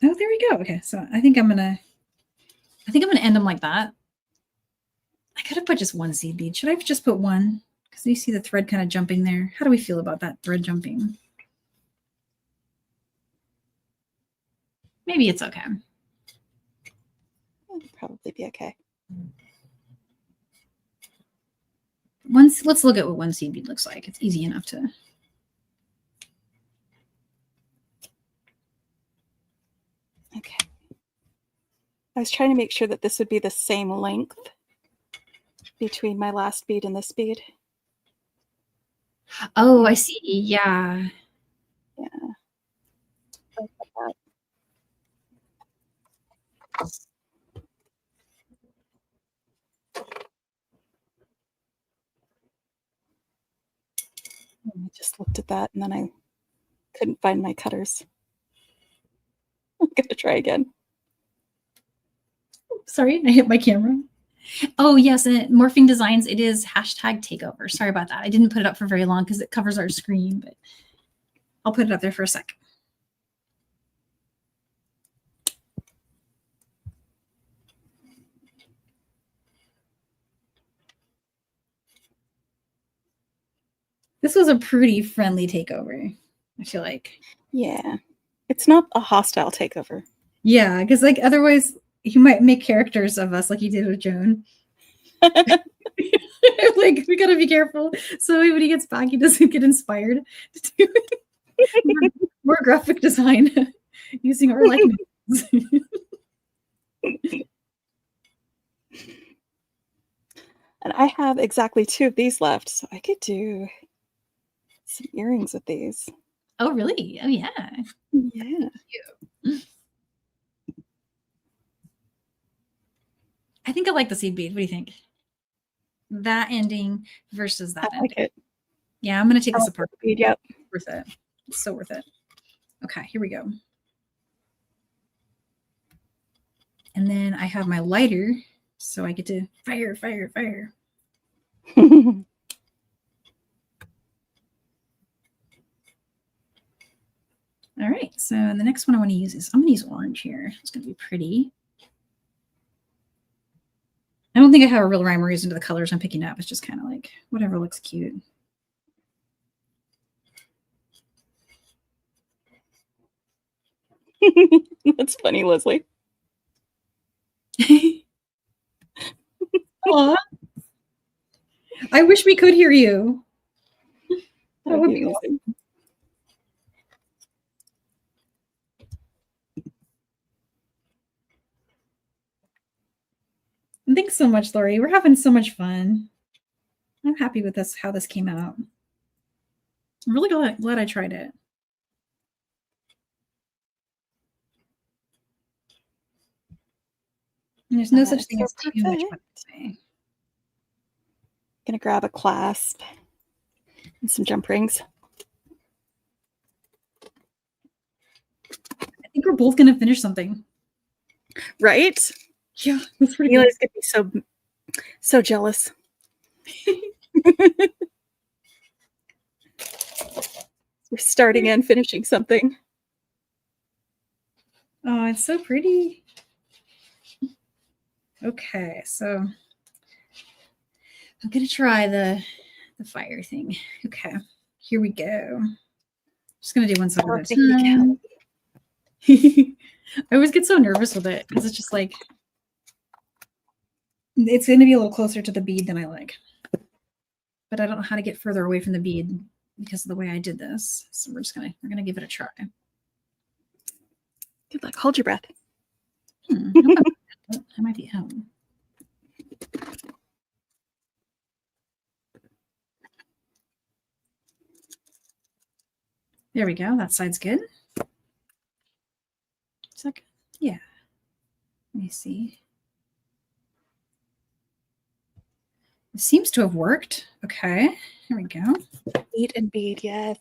Oh, there we go. Okay, so I think I'm gonna end them like that. I could have put just one seed bead. Should I have just put one? Because you see the thread kind of jumping there. How do we feel about that thread jumping? Maybe it's okay. It'll probably be okay. Let's look at what one seed bead looks like. It's easy enough to. Okay. I was trying to make sure that this would be the same length between my last bead and this bead. Oh, I see. Yeah. Yeah. I just looked at that and then I couldn't find my cutters. I'm going to try again. Sorry, I hit my camera. Oh, yes, and Morphing Designs, it is #takeover. Sorry about that. I didn't put it up for very long because it covers our screen, but I'll put it up there for a sec. This was a pretty friendly takeover, I feel like. Yeah. It's not a hostile takeover. Yeah, because like otherwise you might make characters of us like you did with Joan. Like, we gotta be careful so when he gets back he doesn't get inspired to do more graphic design using our likeness. And I have exactly 2 of these left, so I could do some earrings with these. Oh, really? Oh, yeah. Yeah. I think I like the seed bead. What do you think? That ending versus that I like ending. it. Yeah, I'm going to take this apart. Bead, yep. Worth it. It's so worth it. Okay, here we go. And then I have my lighter, so I get to fire, fire, fire. All right, so the next one I want to use is, I'm going to use orange here. It's going to be pretty. I don't think I have a real rhyme or reason to the colors I'm picking up. It's just kind of like whatever looks cute. That's funny, Leslie. Aw. I wish we could hear you. That would be amazing. Thanks so much, Lori. We're having so much fun. I'm happy with this, how this came out. I'm really glad I tried it. And there's no such thing as too much fun today. Gonna grab a clasp and some jump rings. I think we're both gonna finish something. Right? Yeah, that's pretty Nealay's gonna be so jealous. We're starting and finishing something. Oh, it's so pretty. Okay, so I'm gonna try the fire thing. Okay, here we go. Just gonna do one side at a time. I always get so nervous with it because it's just like it's gonna be a little closer to the bead than I like, but I don't know how to get further away from the bead because of the way I did this. So we're gonna give it a try. Good luck. Hold your breath. I might be home. There we go. That side's good. Is that good? Yeah. Let me see. It seems to have worked. Okay. Here we go. Bead and bead, yes.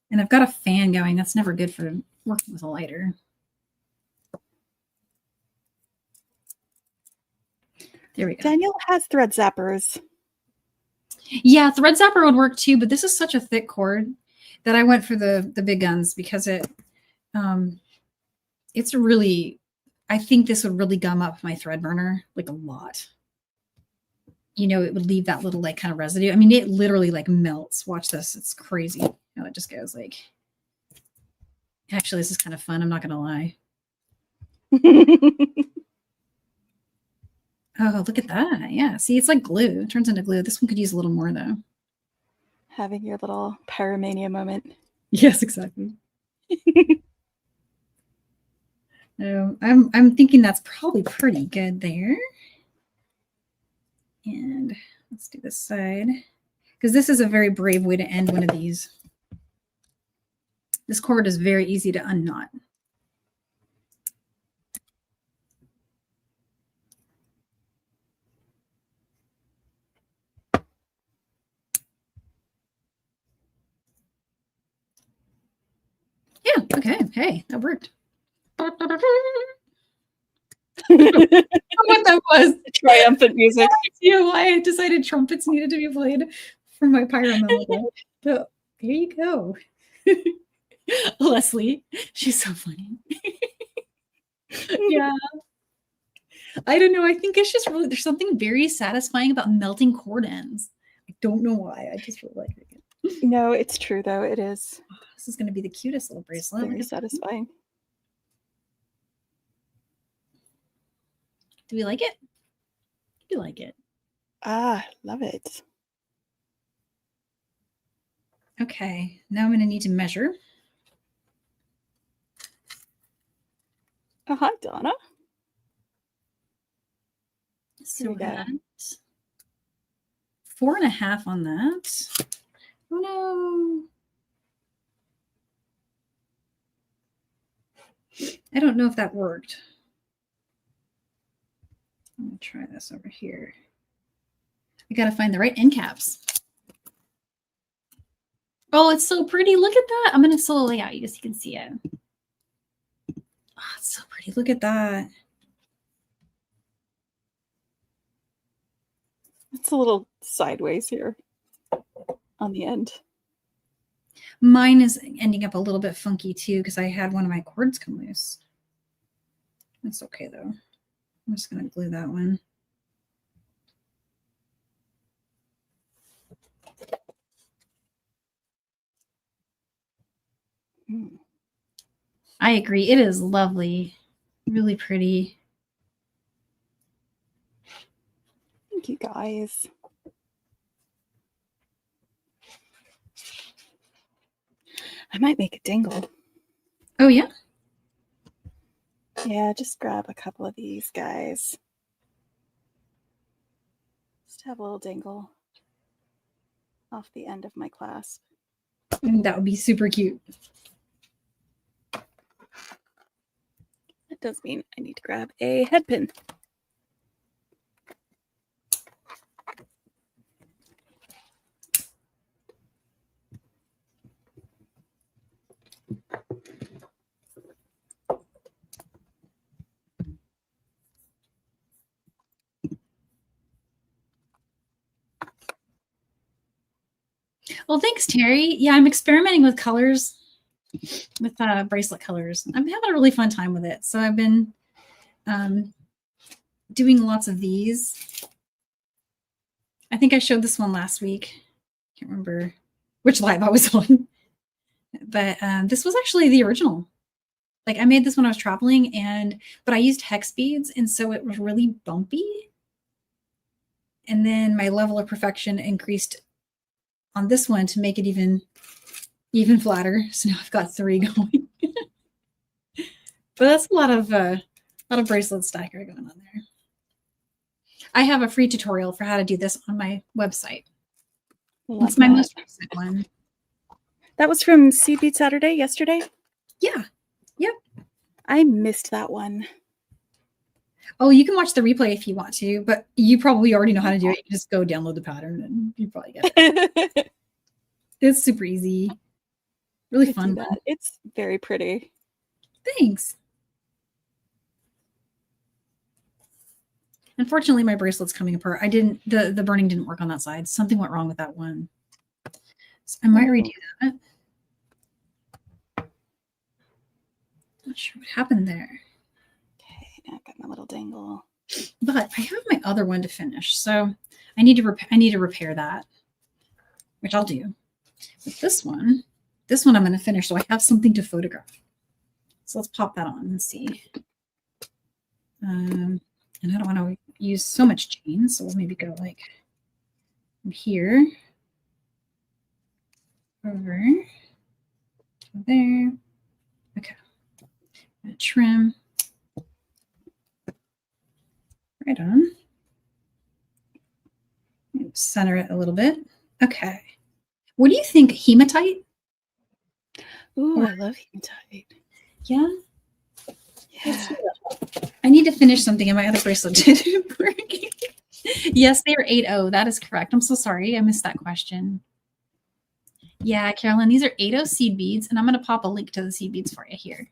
And I've got a fan going. That's never good for working with a lighter. There we go. Danielle has thread zappers. Yeah, thread zapper would work too, but this is such a thick cord that I went for the big guns because it's really, I think this would really gum up my thread burner like a lot. You know, it would leave that little like kind of residue. I mean, it literally like melts. Watch this. It's crazy. You know, it just goes like, actually, this is kind of fun. I'm not going to lie. Oh, look at that. Yeah. See, it's like glue. It turns into glue. This one could use a little more though. Having your little pyromania moment. Yes, exactly. I'm thinking that's probably pretty good there. And let's do this side because this is a very brave way to end one of these. This cord is very easy to unknot. Yeah, okay. Hey, that worked. What that was. Triumphant music. You know why I decided trumpets needed to be played for my pyromania. So there you go. Leslie, she's so funny. Yeah. I don't know. I think it's just really, there's something very satisfying about melting cord ends. I don't know why. I just really like it. No, it's true though. It is. This is going to be the cutest little bracelet. Very satisfying. Do we like it? Do you like it? Ah, love it. Okay, now I'm going to need to measure. Oh, hi, Donna. So we got 4.5 on that. Oh no. I don't know if that worked. I'm going to try this over here. I got to find the right end caps. Oh, it's so pretty. Look at that. I'm going to slow lay out you just so you can see it. Oh, it's so pretty. Look at that. It's a little sideways here on the end. Mine is ending up a little bit funky too because I had one of my cords come loose. That's okay though. I'm just going to glue that one. I agree. It is lovely. Really pretty. Thank you, guys. I might make a dingle. Oh, yeah? Yeah, just grab a couple of these guys. Just have a little dingle off the end of my clasp. That would be super cute. That does mean I need to grab a head pin. Well, thanks, Terry. Yeah, I'm experimenting with colors, with bracelet colors. I'm having a really fun time with it. So I've been doing lots of these. I think I showed this one last week. Can't remember which live I was on. But this was actually the original. Like I made this when I was traveling, but I used hex beads, and so it was really bumpy. And then my level of perfection increased on this one to make it even flatter. So now I've got 3 going. But that's a lot of bracelet stacker going on there. I have a free tutorial for how to do this on my website. It's my most recent one. That was from Seed Bead Saturday yesterday? Yeah. Yep. I missed that one. Oh, you can watch the replay if you want to, but you probably already know how to do it. You just go download the pattern and you probably get it. It's super easy. Really fun. It's very pretty. Thanks. Unfortunately, my bracelet's coming apart. The burning didn't work on that side. Something went wrong with that one. So I might redo that. Not sure what happened there. Okay, now I've got my little dangle. But I have my other one to finish, so I need to repair that, which I'll do. But this one I'm going to finish, so I have something to photograph. So let's pop that on and see. And I don't want to use so much chain, so we'll maybe go like from here over to there. Okay. Trim right on. Center it a little bit. Okay. What do you think? Hematite? Ooh, I love hematite. Yeah. Yeah. I need to finish something, and my other bracelet didn't work. Yes, they are 8.0. That is correct. I'm so sorry. I missed that question. Yeah, Carolyn, these are 8.0 seed beads, and I'm going to pop a link to the seed beads for you here.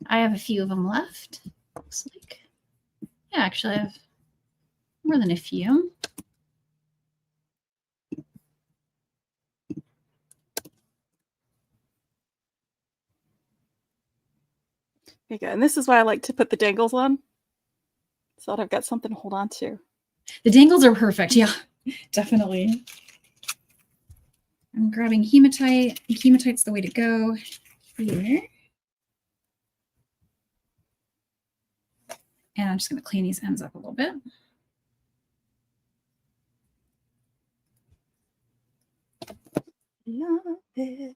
I have a few of them left. Looks like. Yeah, actually, I have more than a few. There you go. And this is why I like to put the dangles on, so that I've got something to hold on to. The dangles are perfect. Yeah, definitely. I'm grabbing hematite. Hematite's the way to go here. And I'm just going to clean these ends up a little bit. Love it.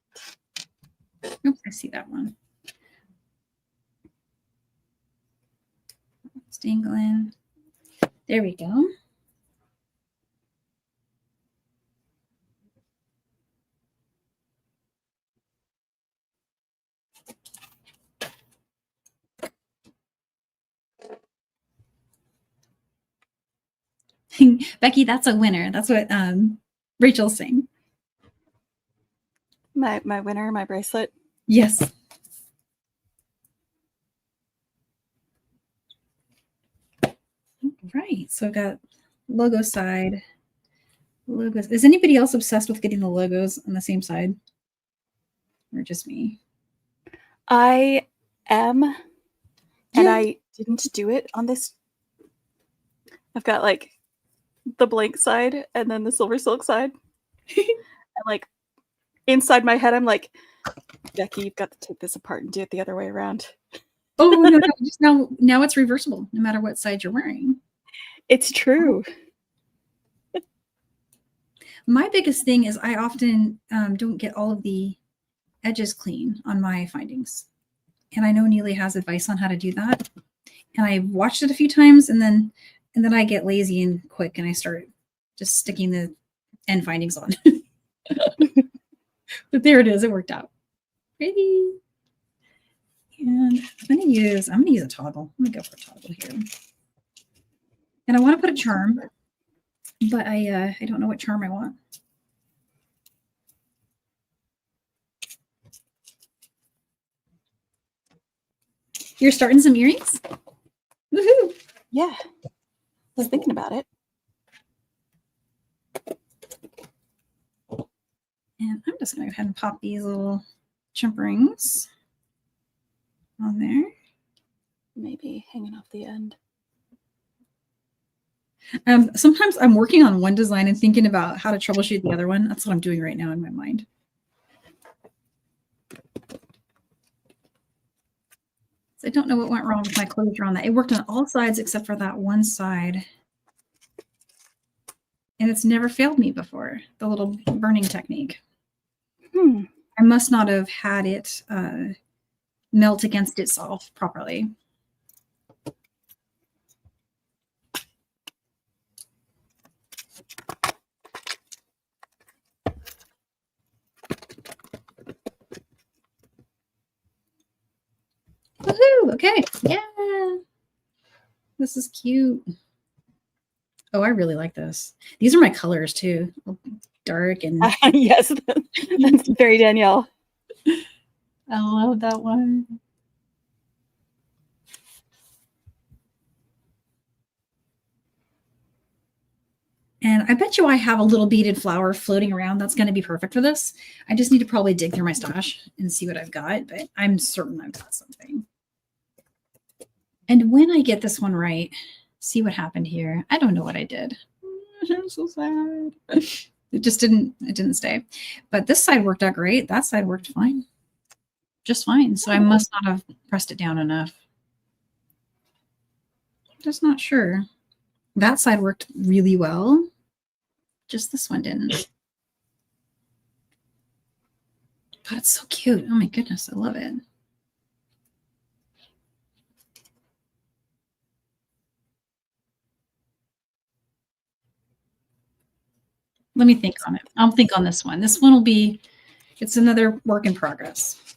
Oops, I see that one. It's dangling. There we go. Becky, that's a winner. That's what Rachel's saying. My winner, my bracelet. Yes. Right. So I've got logo side. Logos. Is anybody else obsessed with getting the logos on the same side? Or just me? I am. And I didn't do it on this. I've got like the blank side and then the SilverSilk side. And like inside my head, I'm like, Becky, you've got to take this apart and do it the other way around. Oh no, just now it's reversible, no matter what side you're wearing. It's true. My biggest thing is I often don't get all of the edges clean on my findings. And I know Nealay has advice on how to do that. And I've watched it a few times and then I get lazy and quick and I start just sticking the end findings on. But there it is. It worked out. Pretty. And I'm gonna use a toggle. I'm gonna go for a toggle here. And I want to put a charm, but I don't know what charm I want. You're starting some earrings? Woohoo! Yeah. I was thinking about it. And I'm just going to go ahead and pop these little chimp rings on there. Maybe hanging off the end. Sometimes I'm working on one design and thinking about how to troubleshoot the other one. That's what I'm doing right now in my mind. So I don't know what went wrong with my closure on that. It worked on all sides except for that one side. And it's never failed me before, the little burning technique. I must not have had it melt against itself properly. Woohoo! Okay, yeah. This is cute. Oh, I really like this. These are my colors too. Dark and yes, that's very Danielle. I love that one. And I bet you I have a little beaded flower floating around that's going to be perfect for this. I just need to probably dig through my stash and see what I've got, but I'm certain I've got something. And when I get this one right, see what happened here. I don't know what I did. I'm so sad. It didn't stay. But this side worked out great. That side worked fine. Just fine. So I must not have pressed it down enough. I'm just not sure. That side worked really well. Just this one didn't. God, it's so cute. Oh my goodness, I love it. Let me think on it. I'll think on this one. This one will be, it's another work in progress.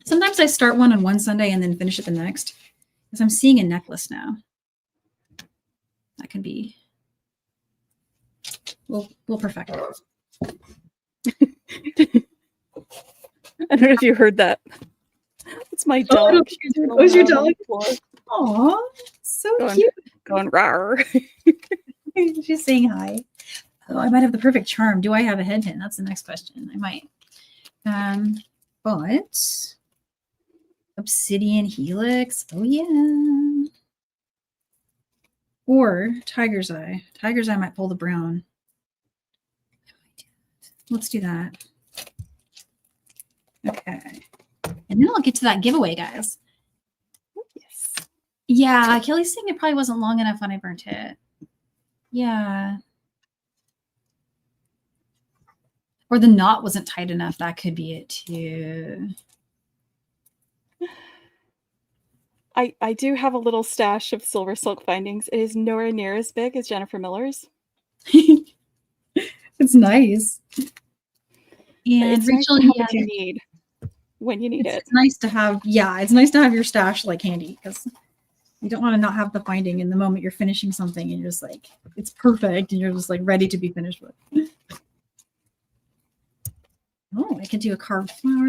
Sometimes I start one on one Sunday and then finish it the next, because I'm seeing a necklace now. That can be, we'll perfect it. I don't know if you heard that. It's my dog. Oh, was your dog? Aw, so cute. Going rawr. She's saying hi. Oh, I might have the perfect charm. Do I have a head pin? That's the next question. I might. But obsidian helix. Oh yeah. Or tiger's eye. Tiger's eye might pull the brown. Let's do that. Okay. And then I'll get to that giveaway, guys. Yes. Yeah, Kelly's saying it probably wasn't long enough when I burnt it. Yeah. Or the knot wasn't tight enough. That could be it too. I do have a little stash of SilverSilk Findings. It is nowhere near as big as Jennifer Miller's. It's nice. And it's Rachel, nice to have what you need when you need it. It's nice to have, yeah, it's nice to have your stash like handy, because you don't want to not have the finding in the moment you're finishing something and you're just like, it's perfect and you're just like ready to be finished with. Oh, I could do a carved flower.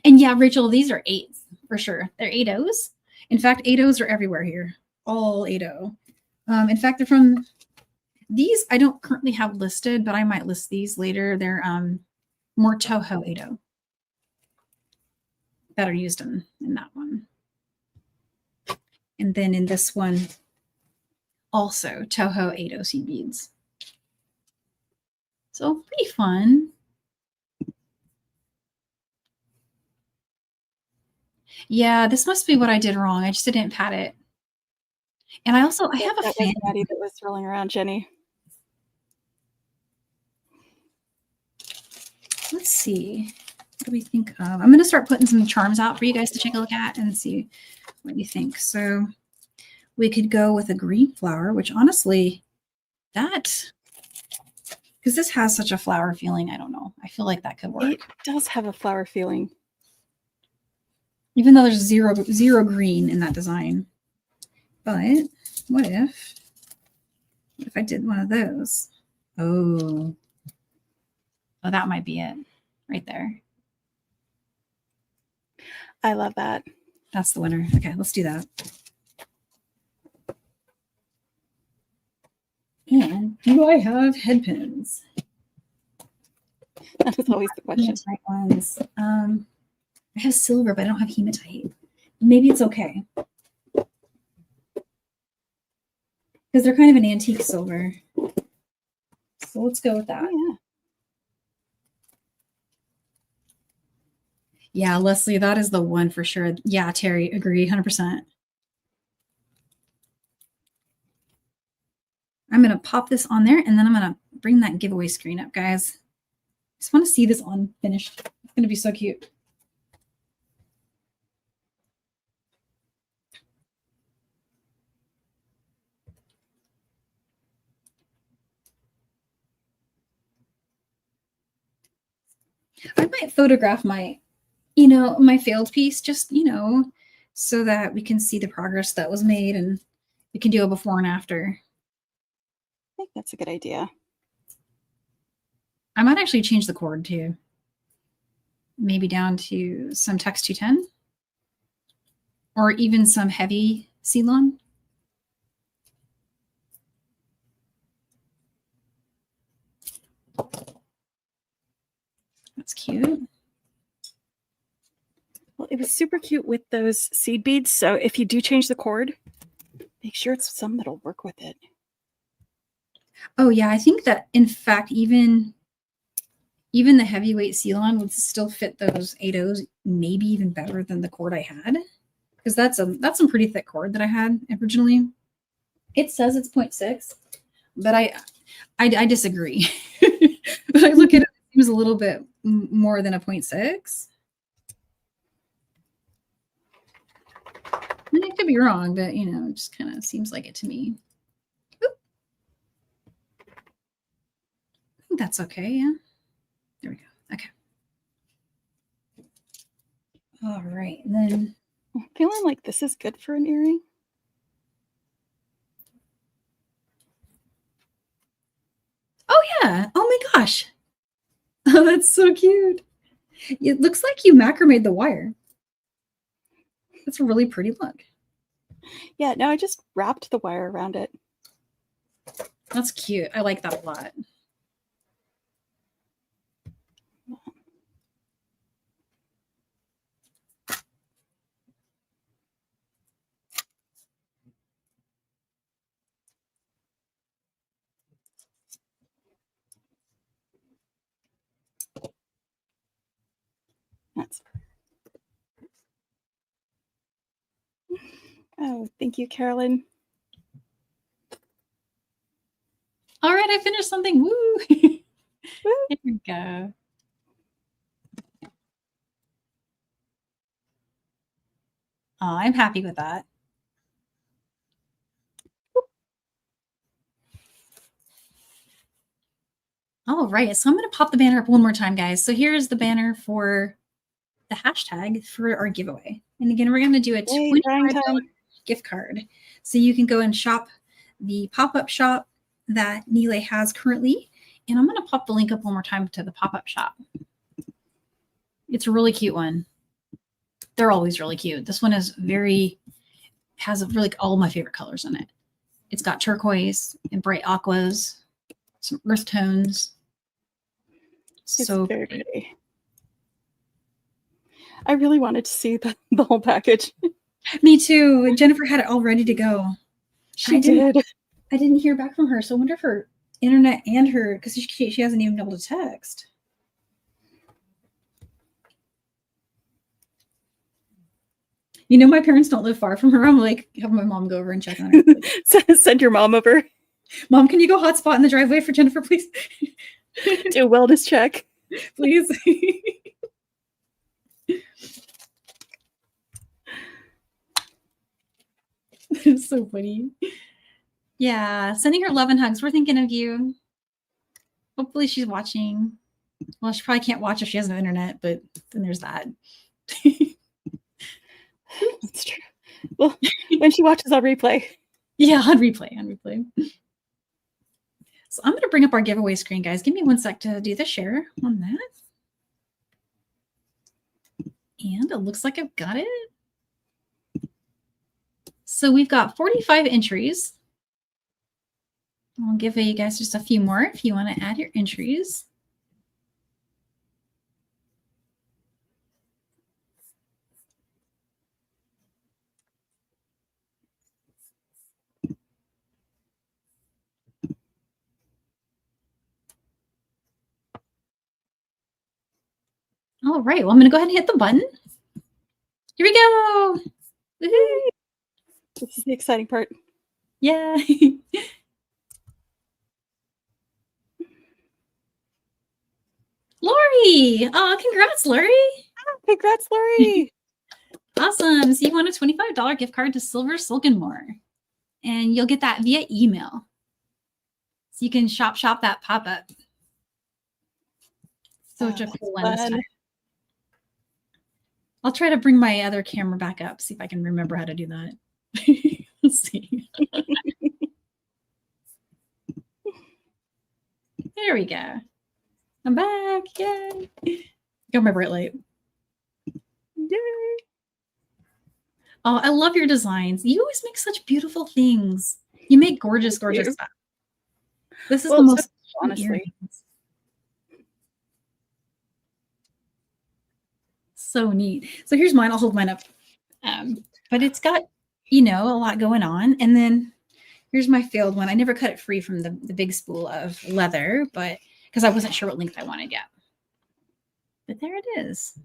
And yeah, Rachel, these are 8s for sure. They're 8-0s. In fact, 8-0s are everywhere here. All 8-0. In fact, they're from these. I don't currently have listed, but I might list these later. They're more Toho 8-0 that are used in that one. And then in this one, also Toho 80 seed beads. So pretty fun. Yeah, this must be what I did wrong. I just didn't pat it. And I have a That fan. was Maddie that was rolling around, Jenny. Let's see. What do we think of? I'm going to start putting some charms out for you guys to take a look at and see what you think. So we could go with a green flower, which honestly, because this has such a flower feeling, I don't know. I feel like that could work. It does have a flower feeling. Even though there's zero green in that design. But what if I did one of those? Oh, that might be it right there. I love that. That's the winner. Okay, let's do that. And do I have head pins? That is always the question. Hematite ones. I have silver, but I don't have hematite. Maybe it's okay. Because they're kind of an antique silver. So let's go with that. Oh, yeah. Yeah, Leslie, that is the one for sure. Yeah, Terry, agree, 100%. I'm going to pop this on there, and then I'm going to bring that giveaway screen up, guys. I just want to see this on finished. It's going to be so cute. I might photograph my failed piece, just, so that we can see the progress that was made and we can do a before and after. I think that's a good idea. I might actually change the cord too. Maybe down to some Tex 210 or even some heavy Ceylon. That's cute. Well, it was super cute with those seed beads. So if you do change the cord, make sure it's some that'll work with it. Oh yeah, I think that in fact even the heavyweight Ceylon would still fit those 80s maybe even better than the cord I had, because that's some pretty thick cord that I had originally. It says it's 0.6, but I disagree. But I look at it, it seems a little bit more than a 0.6. And I could be wrong, but it just kind of seems like it to me. Oop. I think that's okay, yeah. There we go. Okay. All right, and then I'm feeling like this is good for an earring. oh yeah. Oh my gosh. Oh, that's so cute. It looks like you macrameed the wire. That's a really pretty look. Yeah, no, I just wrapped the wire around it. That's cute. I like that a lot. That's. Oh, thank you, Carolyn. All right, I finished something. Woo! Here we go. Oh, I'm happy with that. All right, so I'm going to pop the banner up one more time, guys. So here's the banner for the hashtag for our giveaway. And again, we're going to do a $25 gift card. So you can go and shop the pop-up shop that Nealay has currently. And I'm going to pop the link up one more time to the pop-up shop. It's a really cute one. They're always really cute. This one has really all my favorite colors in it. It's got turquoise and bright aquas, some earth tones. It's so very pretty. I really wanted to see the whole package. Me too. Jennifer had it all ready to go. She did. I didn't hear back from her, so I wonder if her internet and her, because she hasn't even been able to text. You know, my parents don't live far from her. I'm like, have my mom go over and check on her. Send your mom over. Mom, can you go hotspot in the driveway for Jennifer, please? Do a wellness check. Please. It's so funny. Yeah, sending her love and hugs. We're thinking of you. Hopefully she's watching. Well, she probably can't watch if she has no internet, but then there's that. That's true. Well, when she watches on replay. Yeah, on replay. So I'm going to bring up our giveaway screen, guys. Give me 1 sec to do the share on that. And it looks like I've got it. So we've got 45 entries. I'll give you guys just a few more if you want to add your entries. All right, well, I'm going to go ahead and hit the button. Here we go. Woohoo. This is the exciting part. Yeah. Lori. Oh, congrats, Lori. Congrats, Lori. Awesome. So you won a $25 gift card to SilverSilk and more. And you'll get that via email. So you can shop that pop-up. Such a cool one this time. I'll try to bring my other camera back up, see if I can remember how to do that. Let's see. There we go. I'm back. Yay. Got my bright light. Yay. Oh, I love your designs. You always make such beautiful things. You make gorgeous stuff. This is the most honestly. Earrings. So neat. So here's mine. I'll hold mine up. But it's got, you know, a lot going on. And then here's my failed one. I never cut it free from the big spool of leather, but because I wasn't sure what length I wanted yet. But there it is.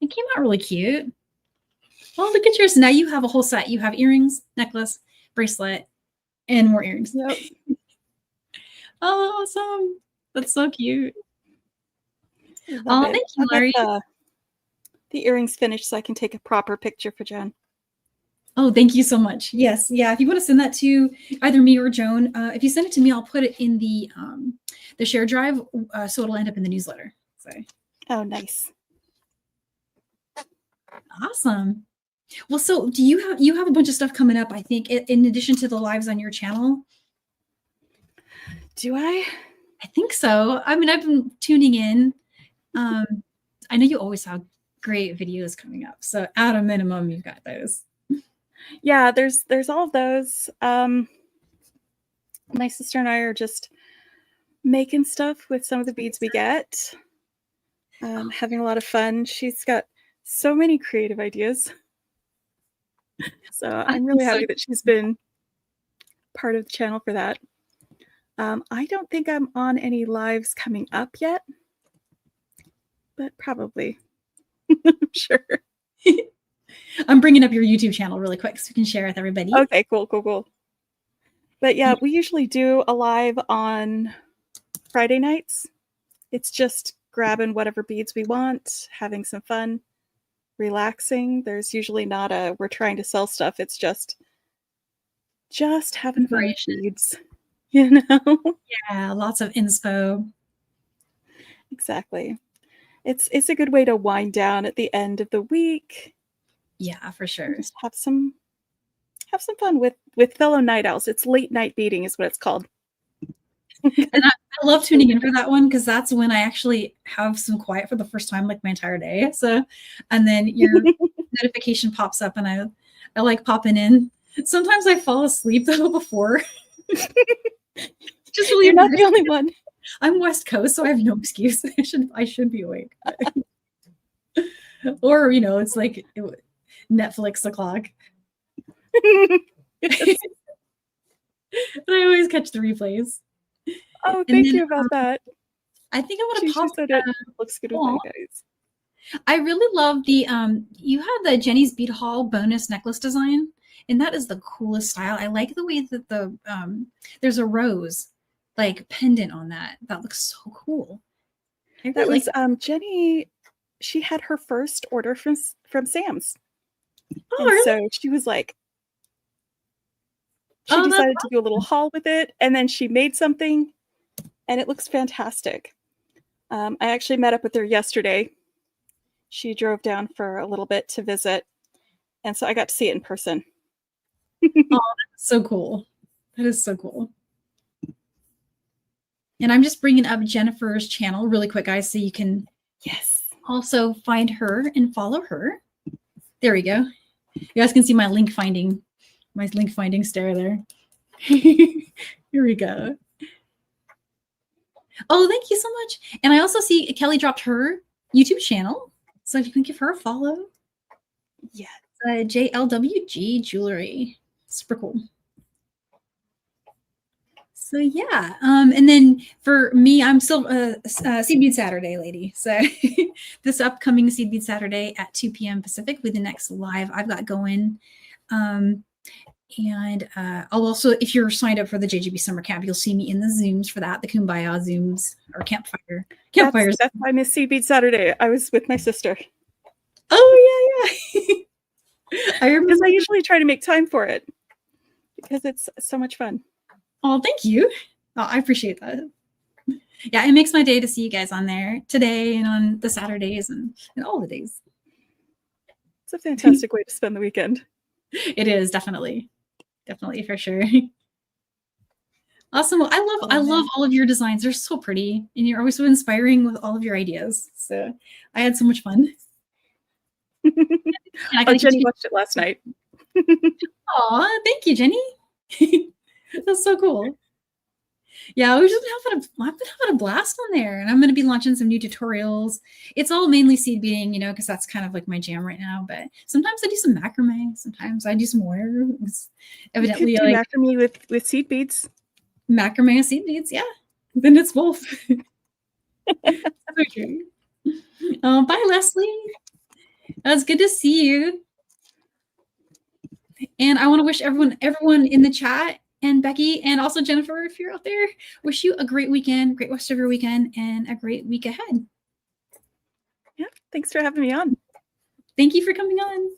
It came out really cute. Well, look at yours. Now you have a whole set. You have earrings, necklace, bracelet, and more earrings. Yep. Oh, awesome. That's so cute. Oh, thank you, Larry. The earrings finished so I can take a proper picture for Jen. Oh, thank you so much. Yes. Yeah. If you want to send that to either me or Joan, if you send it to me, I'll put it in the share drive. So it'll end up in the newsletter. So. Oh, nice. Awesome. Well, so do you have a bunch of stuff coming up, I think, in addition to the lives on your channel? Do I? I think so. I mean, I've been tuning in. I know you always have great videos coming up. So at a minimum, you've got those. Yeah, there's all of those. My sister and I are just making stuff with some of the beads we get. Having a lot of fun. She's got so many creative ideas. So I'm really happy that she's been part of the channel for that. I don't think I'm on any lives coming up yet, but probably. I'm sure. I'm bringing up your YouTube channel really quick so we can share with everybody. Okay, cool. But yeah, we usually do a live on Friday nights. It's just grabbing whatever beads we want, having some fun, relaxing. There's usually not a we're trying to sell stuff. It's just having fun with beads. You know? Yeah, lots of inspo. Exactly. It's a good way to wind down at the end of the week. Yeah, for sure. Just have some fun with fellow night owls. It's late night beading is what it's called. And I love tuning in for that one because that's when I actually have some quiet for the first time, like my entire day. So, and then your notification pops up, and I like popping in. Sometimes I fall asleep though before. Just really, you're not the only one. I'm West Coast, so I have no excuse. I should be awake. Or it's like Netflix o'clock. but I always catch the replays. Oh, And thank then, you about that. I think I want She to pop. said it looks good with aw. that, guys. I really love the you have the Jenny's Bead Haul bonus necklace design, and that is the coolest style. I like the way that the there's a rose like pendant on that. That looks so cool. I That really was Jenny. She had her first order from Sam's, Oh, and really? so she was like, she Oh, that's decided to do a little haul with it, and then she made something, and it looks fantastic. I actually met up with her yesterday. She drove down for a little bit to visit, and so I got to see it in person. so cool. That is so cool. And I'm just bringing up Jennifer's channel really quick, guys, so you can also find her and follow her. There we go. You guys can see my link finding stare there. Here we go. Oh, thank you so much. And I also see Kelly dropped her YouTube channel, so if you can give her a follow. Yeah. JLWG Jewelry. Super cool. So yeah, and then for me, I'm still Seed Bead Saturday lady. So this upcoming Seed Bead Saturday at 2 p.m. Pacific with the next live I've got going. And I'll also, if you're signed up for the JGB Summer Camp, you'll see me in the Zooms for that, the Kumbaya Zooms or campfires. That's why I missed Seed Bead Saturday. I was with my sister. Oh yeah. I remember. Because I usually try to make time for it because it's so much fun. Oh, thank you. Oh, I appreciate that. Yeah, it makes my day to see you guys on there today and on the Saturdays and all the days. It's a fantastic way to spend the weekend. It is definitely for sure. Awesome. Well, I love all of your designs. They're so pretty, and you're always so inspiring with all of your ideas. So I had so much fun. Jenny watched it last night. Aw, thank you, Jenny. That's so cool. Yeah, I've been having a blast on there, and I'm going to be launching some new tutorials. It's all mainly seed beading, because that's kind of like my jam right now. But sometimes I do some macrame. Sometimes I do some wire. Evidently, you could do macrame with seed beads. Macrame and seed beads, yeah. Then it's both. Okay. Bye, Leslie. It's good to see you. And I want to wish everyone in the chat, and Becky, and also Jennifer, if you're out there, wish you a great weekend, great rest of your weekend, and a great week ahead. Yeah, thanks for having me on. Thank you for coming on.